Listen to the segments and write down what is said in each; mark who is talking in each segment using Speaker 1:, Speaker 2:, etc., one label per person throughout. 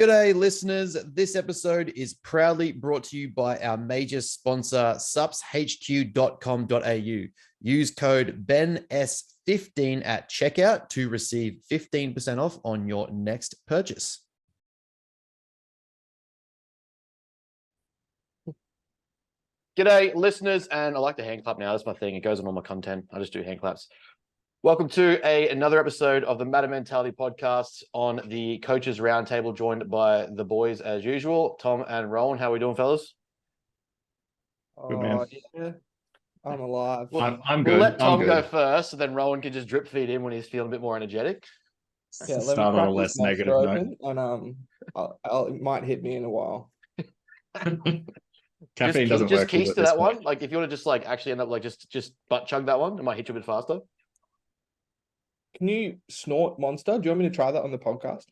Speaker 1: G'day, listeners. This episode is proudly brought to you by our major sponsor, supshq.com.au. Use code BENS15 at checkout to receive 15% off on your next purchase. G'day, listeners, and I like the hand clap now. That's my thing. It goes on all my content. I just do hand claps. Welcome to another episode of the Matter Mentality podcast on the Coaches Roundtable, joined by the boys as usual, Tom and Rowan. How are we doing, fellas?
Speaker 2: Good, man. Yeah, I'm alive.
Speaker 1: I'm good. We'll let Tom go first, so then Rowan can just drip feed in when he's feeling a bit more energetic.
Speaker 2: Yeah, let me crack this monster open, and it might hit me in a while.
Speaker 1: Caffeine doesn't work. Just keys to that one. Like, if you want to just actually end up just butt chug that one, it might hit you a bit faster.
Speaker 2: Can you snort Monster? Do you want me to try that on the podcast?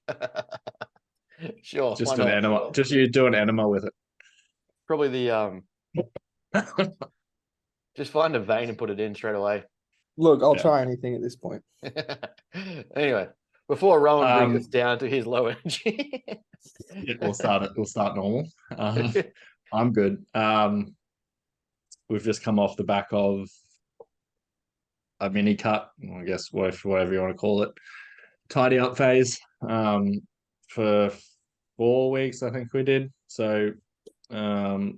Speaker 1: Sure.
Speaker 3: Just an enema. Just you do an enema with it.
Speaker 1: Probably the just find a vein and put it in straight away.
Speaker 2: Look, I'll try anything at this point.
Speaker 1: Anyway, before Rowan brings us down to his low energy.
Speaker 3: We'll start normal. I'm good. We've just come off the back of a mini cut, I guess, whatever you want to call it, tidy up phase for 4 weeks, I think we did. So the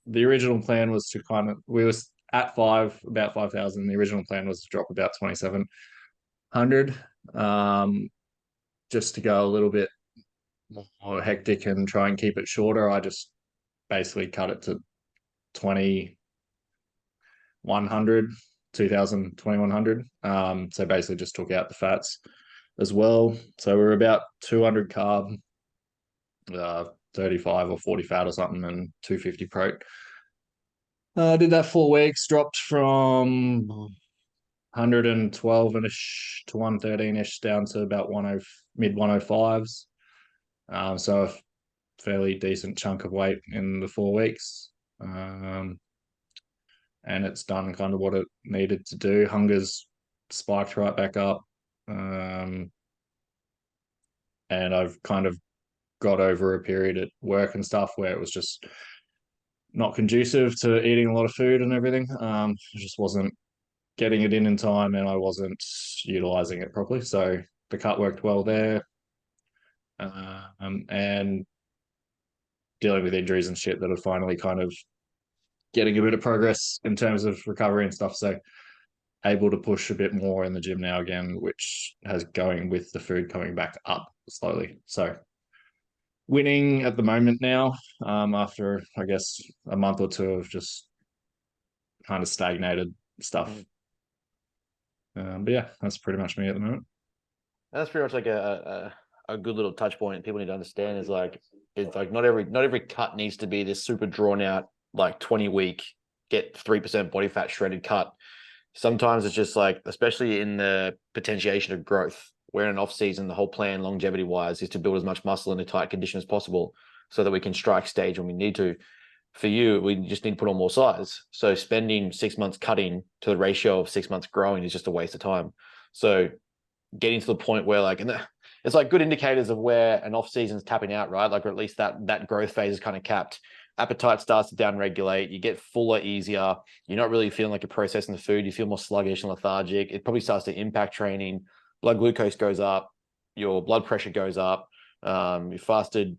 Speaker 3: original plan was to we was at about 5,000. The original plan was to drop about 2,700, just to go a little bit more hectic and try and keep it shorter. I just basically cut it to 2,100. 2,100. So basically just took out the fats as well. So we're about 200 carb, 35 or 40 fat or something, and 250 prote. Did that 4 weeks, dropped from 112-ish to 113-ish down to about mid 105s. So a fairly decent chunk of weight in the 4 weeks. And it's done kind of what it needed to do. Hunger's spiked right back up. And I've kind of got over a period at work and stuff where it was just not conducive to eating a lot of food and everything. I just wasn't getting it in time, and I wasn't utilizing it properly. So the cut worked well there. And dealing with injuries and shit that are finally kind of getting a bit of progress in terms of recovery and stuff. So able to push a bit more in the gym now again, which has going with the food coming back up slowly. So winning at the moment now, after I guess a month or two of just kind of stagnated stuff. But yeah, that's pretty much me at the moment.
Speaker 1: That's pretty much like a good little touch point people need to understand is it's like not every cut needs to be this super drawn out, like 20-week, get 3% body fat shredded cut. Sometimes it's just like, especially in the potentiation of growth, where in an off season, the whole plan longevity wise is to build as much muscle in a tight condition as possible so that we can strike stage when we need to. For you, we just need to put on more size. So spending 6 months cutting to the ratio of 6 months growing is just a waste of time. So getting to the point where it's like good indicators of where an off season is tapping out, right? Like, or at least that growth phase is kind of capped. Appetite starts to downregulate. You get fuller easier. You're not really feeling like you're processing the food. You feel more sluggish and lethargic. It probably starts to impact training. Blood glucose goes up. Your blood pressure goes up. Your fasted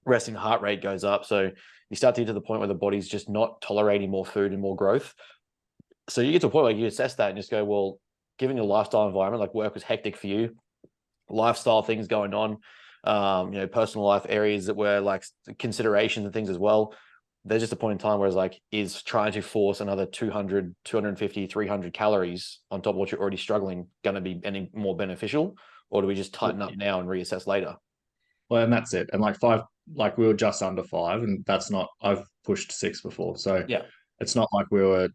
Speaker 1: resting heart rate goes up. So you start to get to the point where the body's just not tolerating more food and more growth. So you get to a point where you assess that and just go, well, given your lifestyle environment, like work was hectic for you, lifestyle things going on, personal life areas that were like considerations and things as well. There's just a point in time where it's like, is trying to force another 200, 250, 300 calories on top of what you're already struggling going to be any more beneficial? Or do we just tighten up now and reassess later?
Speaker 3: Well, and that's it. And like 5, like we were just under 5, and that's not, I've pushed 6 before. So
Speaker 1: yeah,
Speaker 3: it's not like we were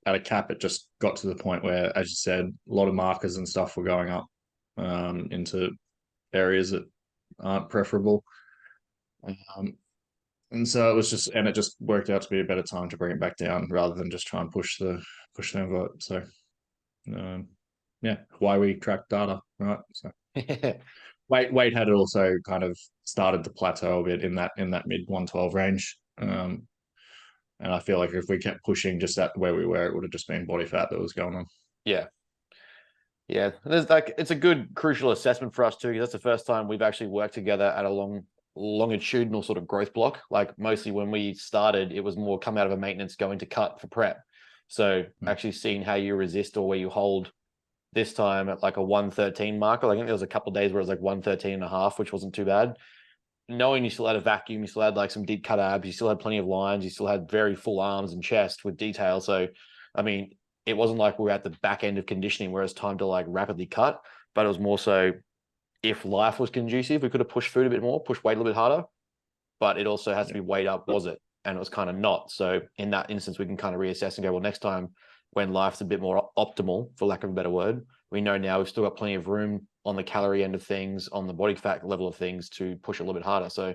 Speaker 3: at a cap. It just got to the point where, as you said, a lot of markers and stuff were going up into areas that aren't preferable. And so it just worked out to be a better time to bring it back down rather than just try and push the envelope. So, yeah, why we track data, right? So, weight had also kind of started to plateau a bit in that mid 112 range. And I feel like if we kept pushing just at where we were, it would have just been body fat that was going on.
Speaker 1: Yeah. Yeah. There's like, it's a good crucial assessment for us too, because that's the first time we've actually worked together at a longitudinal sort of growth block. Like mostly when we started, it was more come out of a maintenance going to cut for prep. So actually seeing how you resist or where you hold this time at like a 113 marker. I think there was a couple of days where it was like 113 and a half, which wasn't too bad. Knowing you still had a vacuum, you still had like some deep cut abs, you still had plenty of lines, you still had very full arms and chest with detail. So, I mean, it wasn't like we were at the back end of conditioning where it's time to like rapidly cut, but it was more so if life was conducive, we could have pushed food a bit more, pushed weight a little bit harder, but it also has to be weighed up, was it? And it was kind of not. So in that instance, we can kind of reassess and go, well, next time when life's a bit more optimal, for lack of a better word, we know now we've still got plenty of room on the calorie end of things, on the body fat level of things to push a little bit harder. So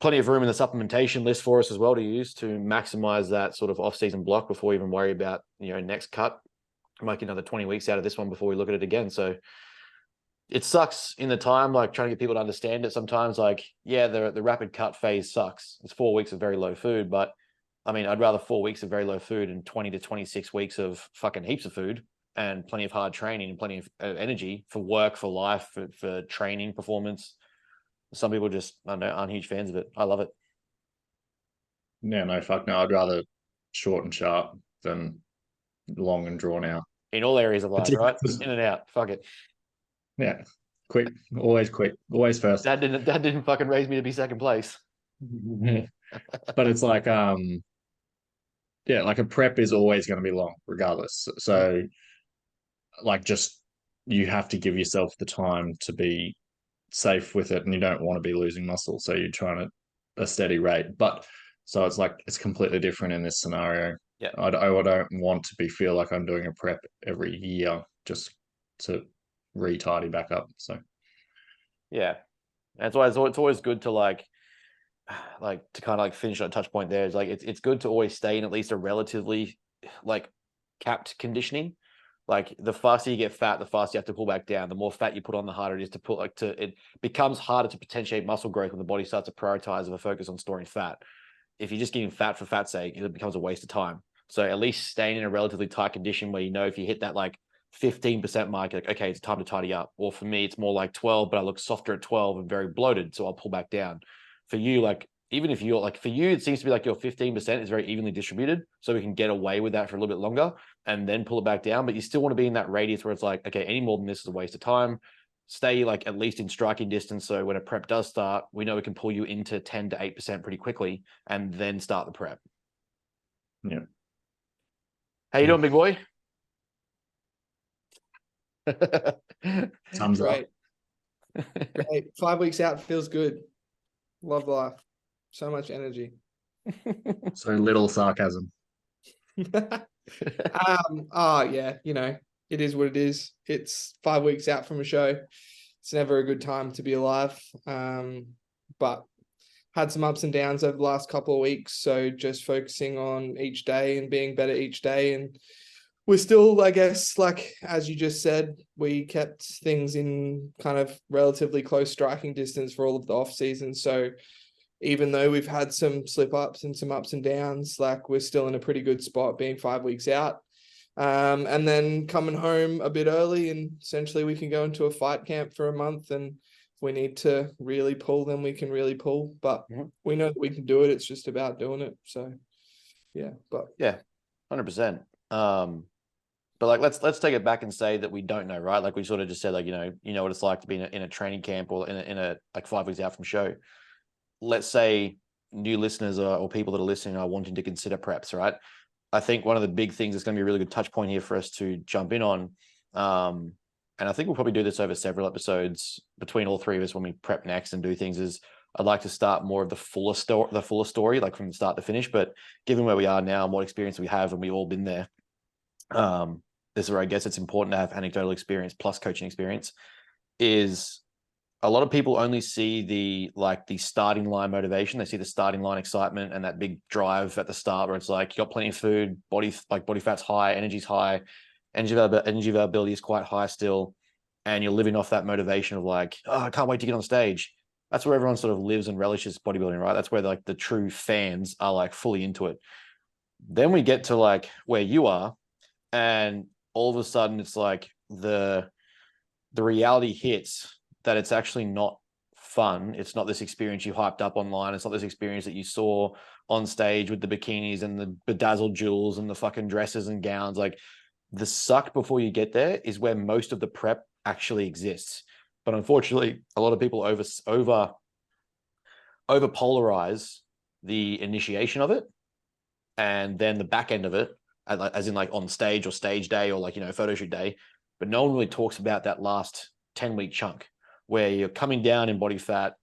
Speaker 1: plenty of room in the supplementation list for us as well to use to maximize that sort of off-season block before we even worry about, next cut. Make another 20 weeks out of this one before we look at it again. So it sucks in the time, like trying to get people to understand it sometimes. Like, yeah, the rapid cut phase sucks. It's 4 weeks of very low food, but I mean, I'd rather 4 weeks of very low food and 20 to 26 weeks of fucking heaps of food and plenty of hard training and plenty of energy for work, for life, for training performance. Some people just, I don't know, aren't huge fans of it. I love it.
Speaker 3: Yeah, no, fuck no. I'd rather short and sharp than long and drawn out.
Speaker 1: In all areas of life, right? In and out. Fuck it.
Speaker 3: Yeah. Quick. Always first.
Speaker 1: Dad didn't fucking raise me to be second place.
Speaker 3: But it's like like a prep is always going to be long regardless. So like just you have to give yourself the time to be safe with it, and you don't want to be losing muscle, so you're trying to a steady rate. But so it's like it's completely different in this scenario.
Speaker 1: Yeah,
Speaker 3: I don't want to feel like I'm doing a prep every year just to re-tidy back up. So
Speaker 1: yeah, that's why it's always good to like to kind of like finish on a touch point there. Is like it's good to always stay in at least a relatively like capped conditioning. Like the faster you get fat, the faster you have to pull back down. The more fat you put on, the harder it is to put it becomes harder to potentiate muscle growth when the body starts to prioritize of a focus on storing fat. If you're just getting fat for fat's sake, it becomes a waste of time. So at least staying in a relatively tight condition where if you hit that like 15% mark, like, okay, it's time to tidy up. Or for me, it's more like 12, but I look softer at 12 and very bloated, so I'll pull back down. For you, like even if you're like, for you, it seems to be like your 15% is very evenly distributed. So we can get away with that for a little bit longer and then pull it back down. But you still want to be in that radius where it's like, okay, any more than this is a waste of time. Stay like at least in striking distance. So when a prep does start, we know we can pull you into 10 to 8% pretty quickly and then start the prep.
Speaker 3: Yeah.
Speaker 1: How you doing, big boy?
Speaker 3: Thumbs up.
Speaker 2: Great. 5 weeks out feels good. Love life. So much energy.
Speaker 3: So little sarcasm.
Speaker 2: Yeah, it is what it is. It's 5 weeks out from a show. It's never a good time to be alive. But had some ups and downs over the last couple of weeks. So just focusing on each day and being better each day. And we're still, I guess, like, as you just said, we kept things in kind of relatively close striking distance for all of the off season. So even though we've had some slip ups and some ups and downs, like we're still in a pretty good spot being 5 weeks out. And then coming home a bit early, and essentially we can go into a fight camp for a month. And if we need to really pull, then we can really pull. But we know that we can do it. It's just about doing it. So yeah,
Speaker 1: 100%. But like, let's take it back and say that we don't know, right? Like we sort of just said, like, you know what it's like to be in a training camp or in a like 5 weeks out from show. Let's say new listeners or people that are listening are wanting to consider preps, right? I think one of the big things that's going to be a really good touch point here for us to jump in on, and I think we'll probably do this over several episodes between all three of us when we prep next and do things, is I'd like to start more of the fuller story, like from the start to finish. But given where we are now and what experience we have, and we've all been there, this is where I guess it's important to have anecdotal experience plus coaching experience. Is a lot of people only see the starting line motivation. They see the starting line excitement and that big drive at the start where it's like, you got plenty of food, body fat's high, energy's high, energy availability is quite high still. and you're living off that motivation of like, oh, I can't wait to get on stage. That's where everyone sort of lives and relishes bodybuilding, right? That's where like the true fans are like fully into it. Then we get to like where you are, and all of a sudden it's like the reality hits that it's actually not fun. It's not this experience you hyped up online. It's not this experience that you saw on stage with the bikinis and the bedazzled jewels and the fucking dresses and gowns. Like the suck before you get there is where most of the prep actually exists. But unfortunately, a lot of people over polarize the initiation of it, and then the back end of it, as in like on stage or stage day or like, you know, photo shoot day. But no one really talks about that last 10-week chunk where you're coming down in body fat.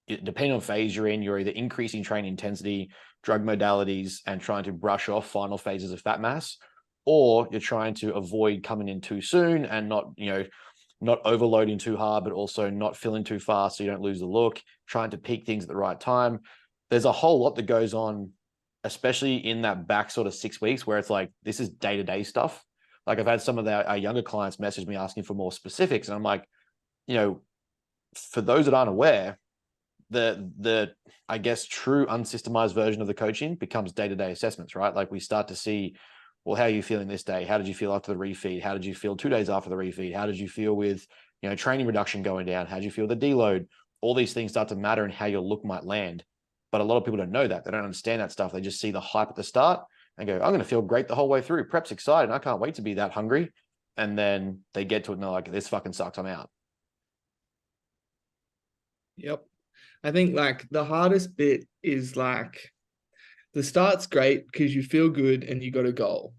Speaker 1: Depending on phase you're in, you're either increasing training intensity, drug modalities, and trying to brush off final phases of fat mass, or you're trying to avoid coming in too soon and not, you know, not overloading too hard, but also not filling too fast so you don't lose the look, trying to peak things at the right time. There's a whole lot that goes on, especially in that back sort of 6 weeks where it's like, this is day-to-day stuff. Like I've had some of our younger clients message me asking for more specifics. And I'm like, you know, for those that aren't aware, the I guess true unsystemized version of the coaching becomes day-to-day assessments, right? Like we start to see, well, how are you feeling this day? How did you feel after the refeed? How did you feel 2 days after the refeed? How did you feel with, you know, training reduction going down? How did you feel the deload? All these things start to matter in how your look might land. But a lot of people don't know that. They don't understand that stuff. They just see the hype at the start and go, I'm going to feel great the whole way through. Prep's exciting. I can't wait to be that hungry. And then they get to it and they're like, this fucking sucks. I'm out.
Speaker 2: Yep. I think like the hardest bit is like the start's great because you feel good and you got a goal.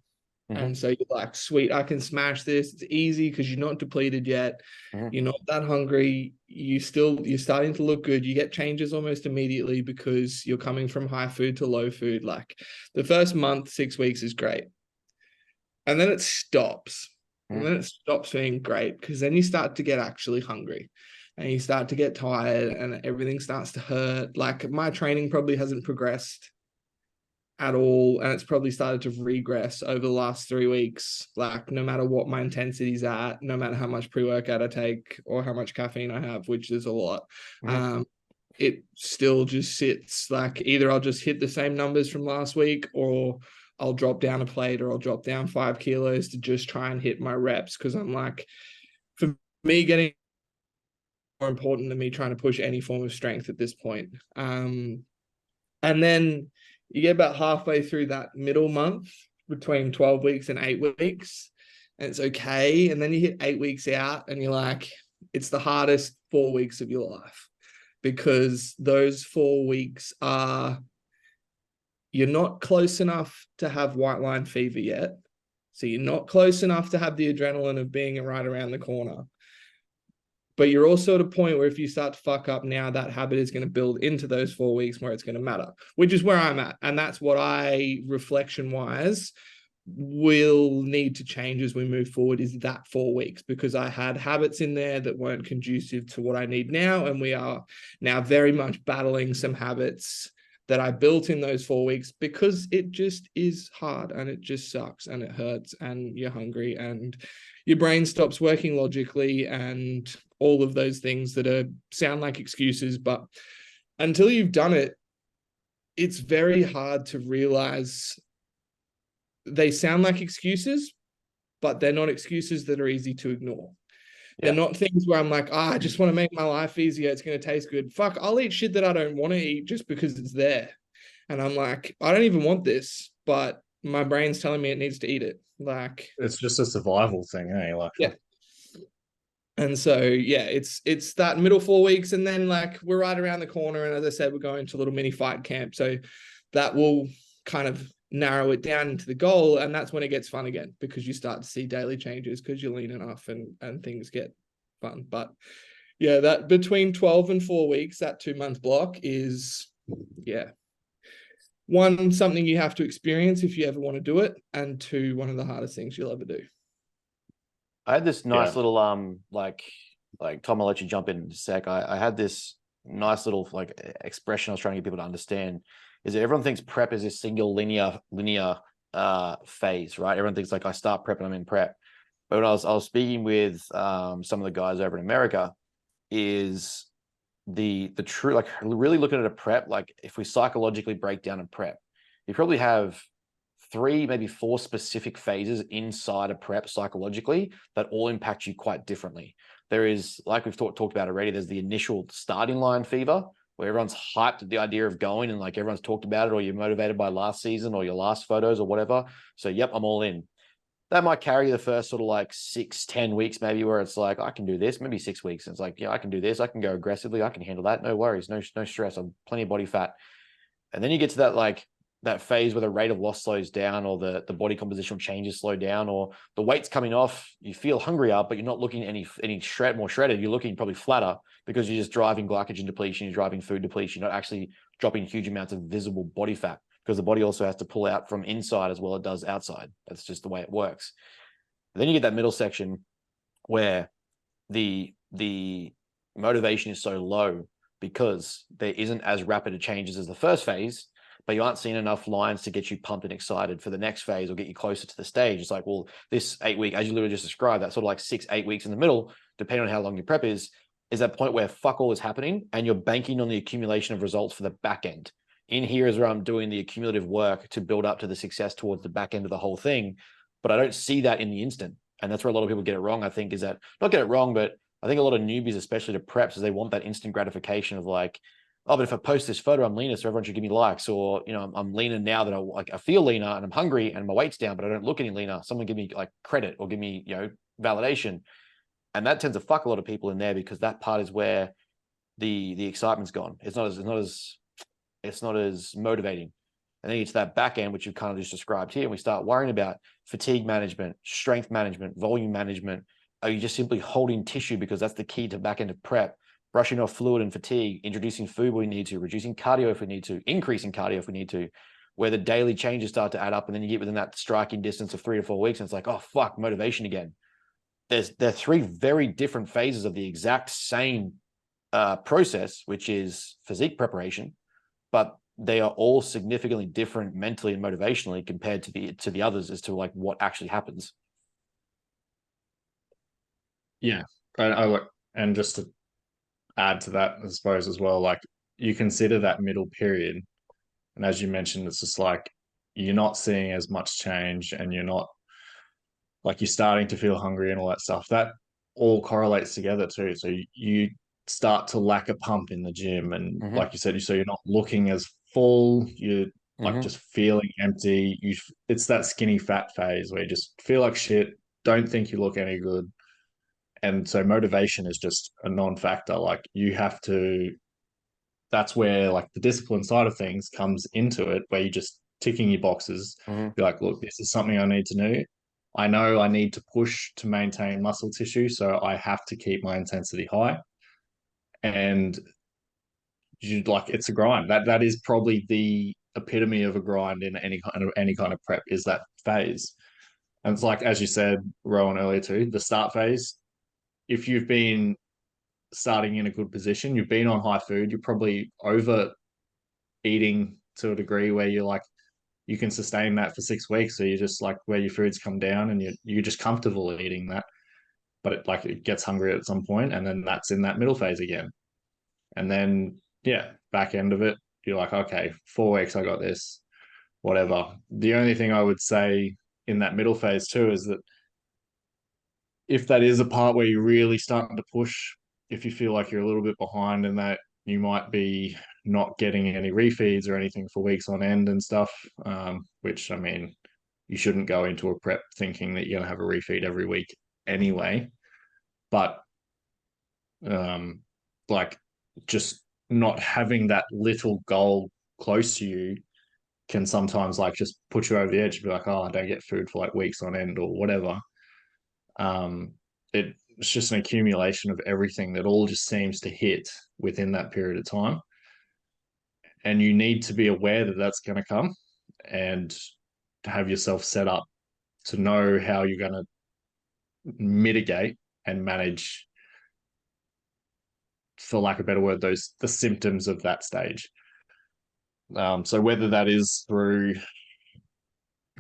Speaker 1: Mm-hmm.
Speaker 2: And so you're like, sweet, I can smash this. It's easy because you're not depleted yet.
Speaker 1: Mm-hmm.
Speaker 2: You're not that hungry. You're starting to look good. You get changes almost immediately because you're coming from high food to low food. Like the first month, 6 weeks is great. And then it stops.
Speaker 1: Mm-hmm.
Speaker 2: And then it stops being great because then you start to get actually hungry and you start to get tired and everything starts to hurt. Like my training probably hasn't progressed at all, and it's probably started to regress over the last 3 weeks. Like no matter what my intensity's at, no matter how much pre-workout I take or how much caffeine I have, which is a lot, it still just sits. Like either I'll just hit the same numbers from last week, or I'll drop down a plate, or I'll drop down 5 kilos to just try and hit my reps, because I'm like, for me, getting more important than me trying to push any form of strength at this point. And then you get about halfway through that middle month between 12 weeks and 8 weeks, and it's okay. And then you hit 8 weeks out and you're like, it's the hardest 4 weeks of your life, because those 4 weeks are, you're not close enough to have white line fever yet. So you're not close enough to have the adrenaline of being right around the corner. But you're also at a point where if you start to fuck up now, that habit is going to build into those 4 weeks where it's going to matter, which is where I'm at. And that's what I, reflection-wise, will need to change as we move forward, is that 4 weeks, because I had habits in there that weren't conducive to what I need now. And we are now very much battling some habits that I built in those 4 weeks, because it just is hard and it just sucks and it hurts and you're hungry and your brain stops working logically and all of those things that sound like excuses. But until you've done it, it's very hard to realize they sound like excuses, but they're not excuses that are easy to ignore. Yeah. They're not things where I'm like, I just want to make my life easier. It's going to taste good. Fuck, I'll eat shit that I don't want to eat just because it's there. And I'm like, I don't even want this, but my brain's telling me it needs to eat it. Like,
Speaker 3: it's just a survival thing, eh? Like,
Speaker 2: yeah. And so, yeah, it's that middle 4 weeks. And then like we're right around the corner. And as I said, we're going to a little mini fight camp. So that will kind of narrow it down into the goal. And that's when it gets fun again, because you start to see daily changes because you're lean enough and things get fun. But yeah, that between 12 and 4 weeks, that 2 month block is, yeah, one, something you have to experience if you ever want to do it. And two, one of the hardest things you'll ever do.
Speaker 1: I had this nice little like Tom, I'll let you jump in a sec. I had this nice little like expression I was trying to get people to understand, is that everyone thinks prep is this single linear phase, right? Everyone thinks like I start prep and I'm in prep. But when I was speaking with some of the guys over in America, is the true, like, really looking at a prep, like if we psychologically break down a prep, you probably have 3, maybe 4 specific phases inside a prep psychologically that all impact you quite differently. There is, like we've talked about already, there's the initial starting line fever, where everyone's hyped at the idea of going, and like everyone's talked about it, or you're motivated by last season or your last photos or whatever. So, yep, I'm all in. That might carry the first sort of like 6-10 weeks, maybe, where it's like, I can do this, maybe 6 weeks. And it's like, yeah, I can do this. I can go aggressively. I can handle that. No worries. No stress. I'm plenty of body fat. And then you get to that, like, that phase where the rate of loss slows down, or the body compositional changes slow down, or the weight's coming off. You feel hungrier, but you're not looking any more shredded. You're looking probably flatter, because you're just driving glycogen depletion, you're driving food depletion, you're not actually dropping huge amounts of visible body fat, because the body also has to pull out from inside as well as it does outside. That's just the way it works. And then you get that middle section where the motivation is so low because there isn't as rapid a changes as the first phase, but you aren't seeing enough lines to get you pumped and excited for the next phase or get you closer to the stage. It's like, well, this 8 week, as you literally just described, that sort of like 6-8 weeks in the middle, depending on how long your prep is that point where fuck all is happening, and you're banking on the accumulation of results for the back end. In here is where I'm doing the accumulative work to build up to the success towards the back end of the whole thing. But I don't see that in the instant. And that's where a lot of people get it wrong, I think, is that, not get it wrong, but I think a lot of newbies, especially to preps, is they want that instant gratification of like, oh, but if I post this photo, I'm leaner, so everyone should give me likes. Or, you know, I'm leaner now that I feel leaner and I'm hungry and my weight's down, but I don't look any leaner. Someone give me like credit or give me, you know, validation. And that tends to fuck a lot of people in there, because that part is where the excitement's gone. It's not as motivating. And then it's that back end, which you've kind of just described here. And we start worrying about fatigue management, strength management, volume management. Are you just simply holding tissue, because that's the key to back end of prep? Brushing off fluid and fatigue, introducing food when we need to, reducing cardio if we need to, increasing cardio if we need to, where the daily changes start to add up. And then you get within that striking distance of 3 to 4 weeks, and it's like, oh, fuck, motivation again. There are 3 very different phases of the exact same process, which is physique preparation, but they are all significantly different mentally and motivationally compared to the others as to like what actually happens.
Speaker 3: Yeah, and just to add to that, I suppose, as well, like, you consider that middle period, and as you mentioned, it's just like you're not seeing as much change, and you're not, like, you're starting to feel hungry and all that stuff. That all correlates together too. So you start to lack a pump in the gym, and like you said, so you're not looking as full. You're like just feeling empty. It's that skinny fat phase where you just feel like shit, don't think you look any good. And so motivation is just a non-factor. Like, you have to, that's where like the discipline side of things comes into it, where you're just ticking your boxes. Be like, look, this is something I need to do. I know I need to push to maintain muscle tissue, so I have to keep my intensity high. And you, like, it's a grind. That is probably the epitome of a grind in any kind of prep, is that phase. And it's like, as you said, Rowan, earlier too, the start phase. If you've been starting in a good position, you've been on high food, you're probably over eating to a degree where you're like, you can sustain that for 6 weeks. So you're just like, where your food's come down and you're just comfortable eating that. But it gets hungry at some point, and then that's in that middle phase again. And then, yeah, back end of it, you're like, okay, 4 weeks, I got this, whatever. The only thing I would say in that middle phase too is that if that is a part where you're really starting to push, if you feel like you're a little bit behind in that, you might be not getting any refeeds or anything for weeks on end and stuff, which, I mean, you shouldn't go into a prep thinking that you're going to have a refeed every week anyway. But like, just not having that little goal close to you can sometimes like just put you over the edge and be like, oh, I don't get food for like weeks on end or whatever. It's just an accumulation of everything that all just seems to hit within that period of time. And you need to be aware that that's going to come, and to have yourself set up to know how you're going to mitigate and manage, for lack of a better word, the symptoms of that stage. So whether that is through,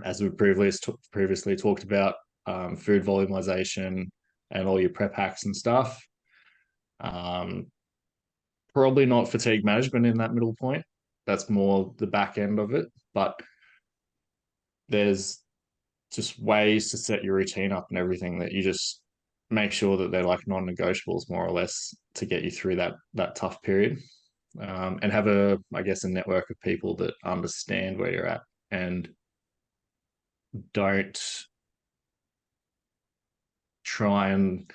Speaker 3: as we previously talked about, food volumization, and all your prep hacks and stuff. Probably not fatigue management in that middle point. That's more the back end of it. But there's just ways to set your routine up and everything that you just make sure that they're like non-negotiables more or less to get you through that tough period. And have I guess, a network of people that understand where you're at and don't try and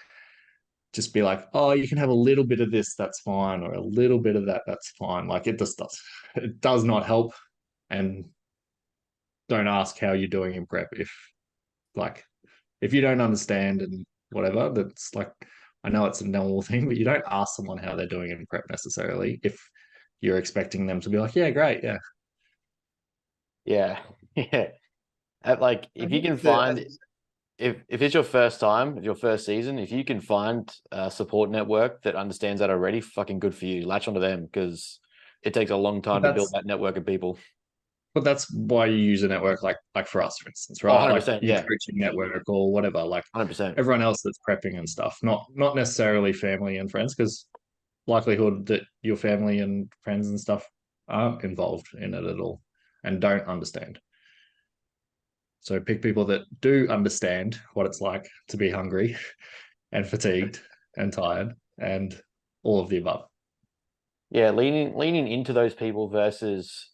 Speaker 3: just be like, oh, you can have a little bit of this, that's fine, or a little bit of that, that's fine. Like it just does not help. And don't ask how you're doing in prep if you don't understand and whatever. That's like, I know it's a normal thing, but you don't ask someone how they're doing in prep necessarily if you're expecting them to be like, yeah, great, yeah.
Speaker 1: Yeah. Yeah. Like if you can
Speaker 2: think that-
Speaker 1: find if it's your first time, your first season, if you can find a support network that understands that already, fucking good for you. Latch onto them because it takes a long time to build that network of people.
Speaker 3: But that's why you use a network like for us, for instance, right?
Speaker 1: 100%,
Speaker 3: like your
Speaker 1: yeah.
Speaker 3: coaching network or whatever, like
Speaker 1: 100%.
Speaker 3: everyone else that's prepping and stuff. Not necessarily family and friends, because likelihood that your family and friends and stuff aren't involved in it at all and don't understand. So pick people that do understand what it's like to be hungry and fatigued and tired and all of the above.
Speaker 1: Yeah, leaning into those people versus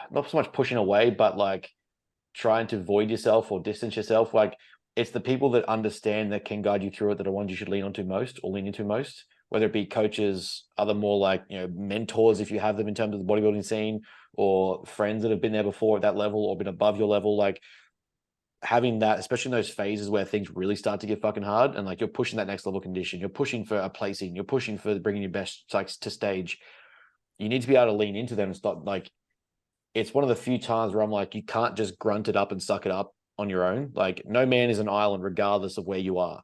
Speaker 1: not so much pushing away, but like trying to void yourself or distance yourself. Like it's the people that understand that can guide you through it that are ones you should lean onto most or lean into most, whether it be coaches, other more like, mentors if you have them in terms of the bodybuilding scene, or friends that have been there before at that level or been above your level. Like having that, especially in those phases where things really start to get fucking hard and like you're pushing that next level condition, you're pushing for a placing, you're pushing for bringing your best like to stage. You need to be able to lean into them and stop. Like it's one of the few times where I'm like, you can't just grunt it up and suck it up on your own. Like no man is an island regardless of where you are.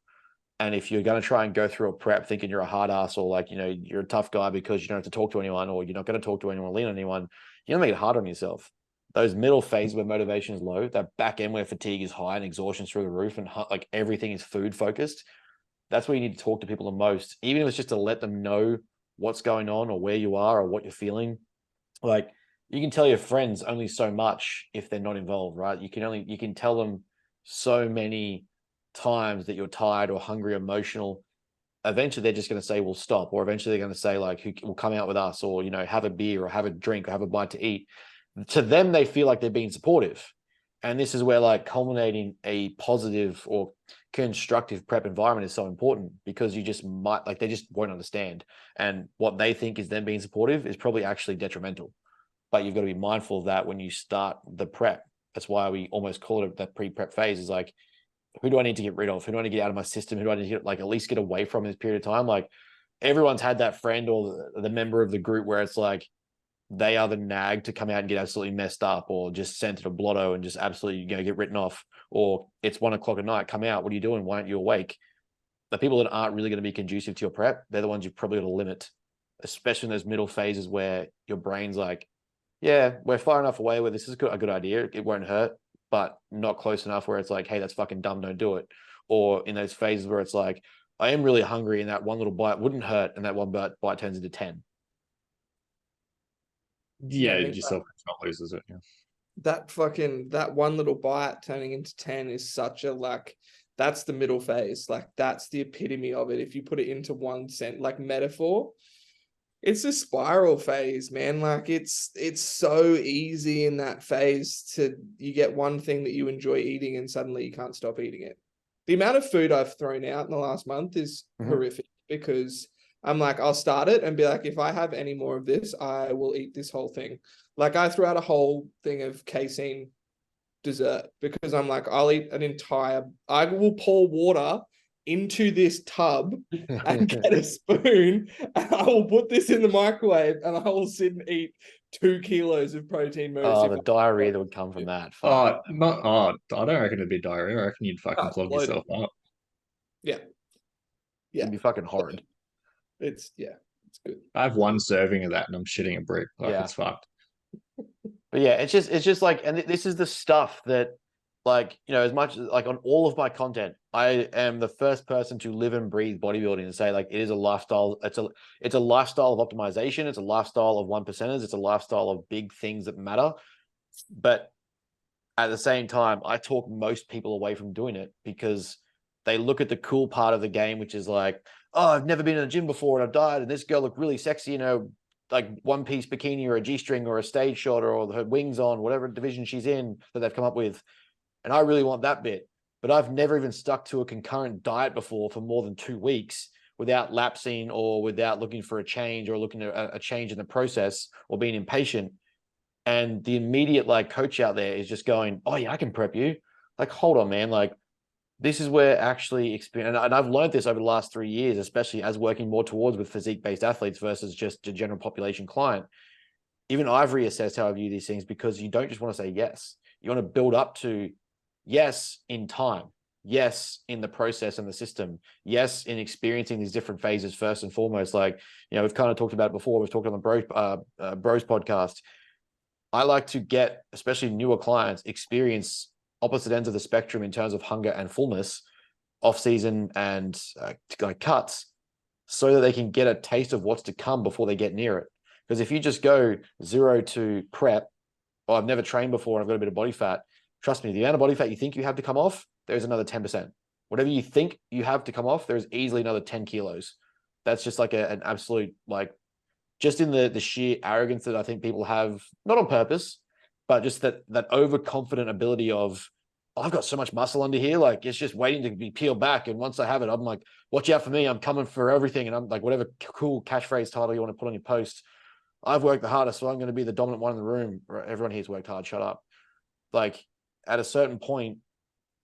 Speaker 1: And if you're going to try and go through a prep thinking you're a hard ass or like, you're a tough guy because you don't have to talk to anyone or you're not going to talk to anyone, lean on anyone, you're going to make it hard on yourself. Those middle phases where motivation is low, that back end where fatigue is high and exhaustion's through the roof and like everything is food focused, that's where you need to talk to people the most, even if it's just to let them know what's going on or where you are or what you're feeling. Like you can tell your friends only so much if they're not involved, right? You can tell them so many times that you're tired or hungry, emotional. Eventually they're just going to say, well, stop. Or eventually they're going to say like, who will come out with us or, have a beer or have a drink or have a bite to eat. To them, they feel like they're being supportive. And this is where like culminating a positive or constructive prep environment is so important because you just might like, they just won't understand. And what they think is them being supportive is probably actually detrimental. But you've got to be mindful of that when you start the prep. That's why we almost call it that pre-prep phase is like, who do I need to get rid of? Who do I need to get out of my system? Who do I need to get, like at least get away from in this period of time? Like everyone's had that friend or the member of the group where it's like, they are the nag to come out and get absolutely messed up or just sent to blotto and just absolutely get written off, or it's 1 o'clock at night, come out, what are you doing, why aren't you awake? The people that aren't really going to be conducive to your prep, they're the ones you've probably got to limit, especially in those middle phases where your brain's like, yeah, we're far enough away where this is a good idea, it won't hurt, but not close enough where it's like, hey, that's fucking dumb, don't do it. Or in those phases where it's like, I am really hungry and that one little bite wouldn't hurt and that one bite turns into 10.
Speaker 3: Yeah, yourself not loses it. Yeah.
Speaker 2: That one little bite turning into 10 is such a that's the middle phase. Like that's the epitome of it. If you put it into one metaphor, it's a spiral phase, man. Like it's so easy in that phase you get one thing that you enjoy eating and suddenly you can't stop eating it. The amount of food I've thrown out in the last month is horrific because I'm like, I'll start it and be like, if I have any more of this, I will eat this whole thing. Like I threw out a whole thing of casein dessert because I'm like, I will pour water into this tub and get a spoon and I will put this in the microwave and I will sit and eat 2 kilos of protein mousse.
Speaker 1: Oh, the diarrhea that would come from that.
Speaker 3: I don't reckon it'd be diarrhea. I reckon you'd fucking clog yourself up.
Speaker 2: Yeah.
Speaker 1: It'd be fucking horrid.
Speaker 2: It's good.
Speaker 3: I have one serving of that and I'm shitting a brick. Like it's fucked.
Speaker 1: But yeah, it's just like, and this is the stuff that like, you know, as much as like on all of my content, I am the first person to live and breathe bodybuilding and say like it is a lifestyle. It's a lifestyle of optimization. It's a lifestyle of 1%ers. It's a lifestyle of big things that matter. But at the same time, I talk most people away from doing it because they look at the cool part of the game, which is like, oh, I've never been in a gym before and I've died, and this girl looked really sexy, you know, like one piece bikini or a G-string or a stage shot or her wings on, whatever division she's in that they've come up with. And I really want that bit. But I've never even stuck to a concurrent diet before for more than 2 weeks without lapsing or without looking for a change or looking at a change in the process or being impatient. And the immediate like coach out there is just going, oh yeah, I can prep you. Like, hold on, man. Like, this is where actually experience, and I've learned this over the last 3 years, especially as working more towards with physique-based athletes versus just a general population client. Even I've reassessed how I view these things because you don't just want to say yes. You want to build up to yes in time, yes in the process and the system, yes in experiencing these different phases first and foremost. Like, you know, we've kind of talked about it before. We've talked on the Bros podcast. I like to get, especially newer clients, experience opposite ends of the spectrum in terms of hunger and fullness, off season and cuts, so that they can get a taste of what's to come before they get near it. Because if you just go 0 to prep, oh, I've never trained before and I've got a bit of body fat, trust me, the amount of body fat you think you have to come off, there's another 10%. Whatever you think you have to come off, there's easily another 10 kilos. That's just like an absolute, like, just in the sheer arrogance that I think people have, not on purpose, but just that overconfident ability of, oh, I've got so much muscle under here, like it's just waiting to be peeled back. And once I have it, I'm like, watch out for me, I'm coming for everything. And I'm like, whatever cool catchphrase title you want to put on your post, I've worked the hardest, so I'm going to be the dominant one in the room. Everyone here's worked hard, shut up. Like, at a certain point,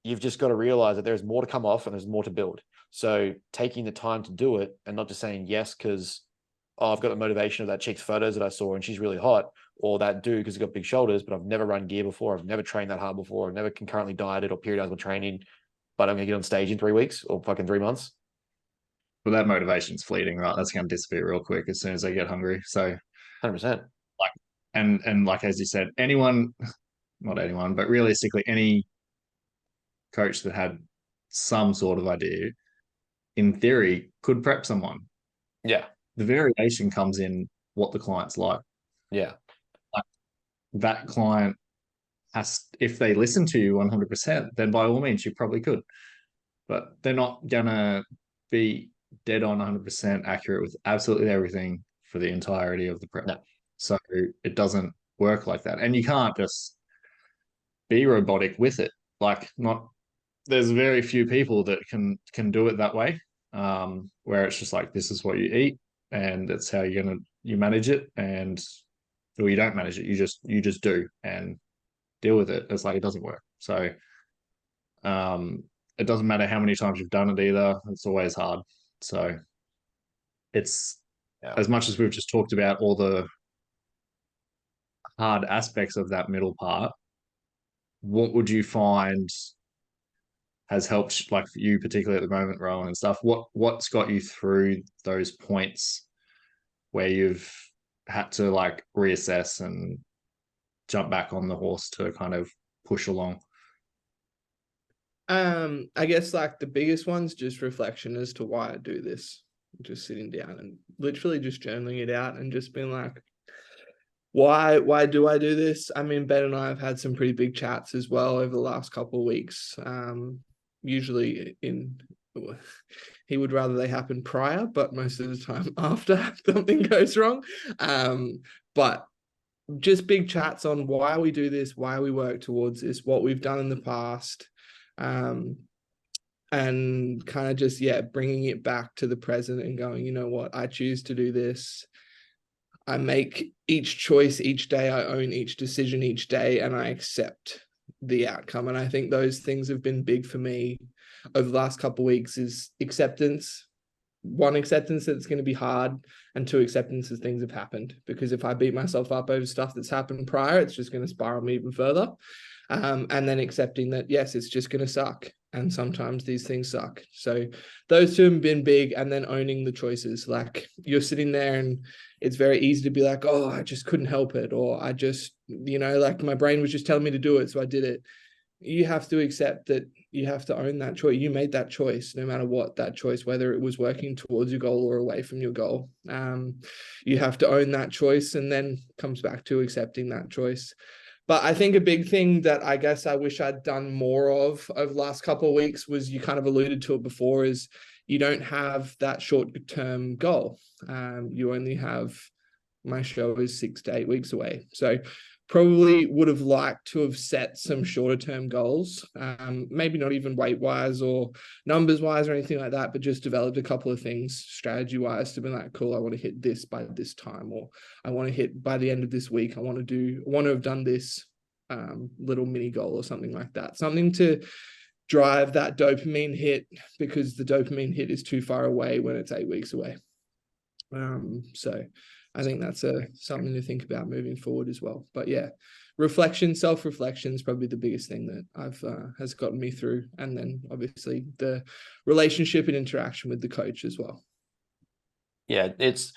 Speaker 1: you've just got to realize that there's more to come off and there's more to build. So taking the time to do it and not just saying yes because, oh, I've got the motivation of that chick's photos that I saw and she's really hot, or that dude because he's got big shoulders, but I've never run gear before. I've never trained that hard before. I've never concurrently dieted or periodized my training, but I'm going to get on stage in 3 weeks or fucking 3 months.
Speaker 3: But that motivation's fleeting, right? That's going to disappear real quick as soon as they get hungry. So
Speaker 1: 100%.
Speaker 3: like, and like, as you said, anyone, not anyone, but realistically, any coach that had some sort of idea, in theory, could prep someone.
Speaker 1: Yeah.
Speaker 3: The variation comes in what the client's like.
Speaker 1: Yeah.
Speaker 3: Like, that client has, if they listen to you 100%, then by all means, you probably could. But they're not going to be dead on 100% accurate with absolutely everything for the entirety of the prep.
Speaker 1: No.
Speaker 3: So it doesn't work like that. And you can't just be robotic with it. Like, not, there's very few people that can do it that way, where it's just like, this is what you eat and that's how you manage it, and or you don't manage it, you just do and deal with it. It's like, it doesn't work. So it doesn't matter how many times you've done it either, it's always hard. So it's, as much as we've just talked about all the hard aspects of that middle part, what would you find has helped, like for you particularly at the moment, Rowan and stuff? What's got you through those points where you've had to like reassess and jump back on the horse to kind of push along?
Speaker 2: I guess like the biggest one's just reflection as to why I do this. Just sitting down and literally just journaling it out and just being like, why do I do this? I mean, Ben and I have had some pretty big chats as well over the last couple of weeks. Usually he would rather they happen prior, but most of the time after something goes wrong. But just big chats on why we do this, why we work towards this, what we've done in the past, and kind of just, bringing it back to the present and going, you know what, I choose to do this. I make each choice each day. I own each decision each day, and I accept the outcome. And I think those things have been big for me over the last couple of weeks. Is acceptance. One, acceptance that it's going to be hard, and two, acceptance that things have happened. Because if I beat myself up over stuff that's happened prior, it's just going to spiral me even further. And then accepting that, yes, it's just going to suck. And sometimes these things suck. So those two have been big. And then owning the choices. Like, you're sitting there and it's very easy to be like, oh, I just couldn't help it. Or I just, like my brain was just telling me to do it, so I did it. you have to accept that you have to own that choice. You made that choice, no matter what that choice, whether it was working towards your goal or away from your goal. You have to own that choice, and then comes back to accepting that choice. But I think a big thing that I guess I wish I'd done more of over the last couple of weeks was, you kind of alluded to it before, is you don't have that short-term goal. You only have, my show is 6 to 8 weeks away. So probably would have liked to have set some shorter term goals, maybe not even weight wise or numbers wise or anything like that, but just developed a couple of things strategy wise to be like, cool, I want to hit this by this time, or I want to hit by the end of this week. I want to have done this little mini goal or something like that, something to drive that dopamine hit, because the dopamine hit is too far away when it's 8 weeks away. So I think that's something to think about moving forward as well. But yeah, self-reflection is probably the biggest thing that has gotten me through. And then obviously the relationship and interaction with the coach as well.
Speaker 1: Yeah, it's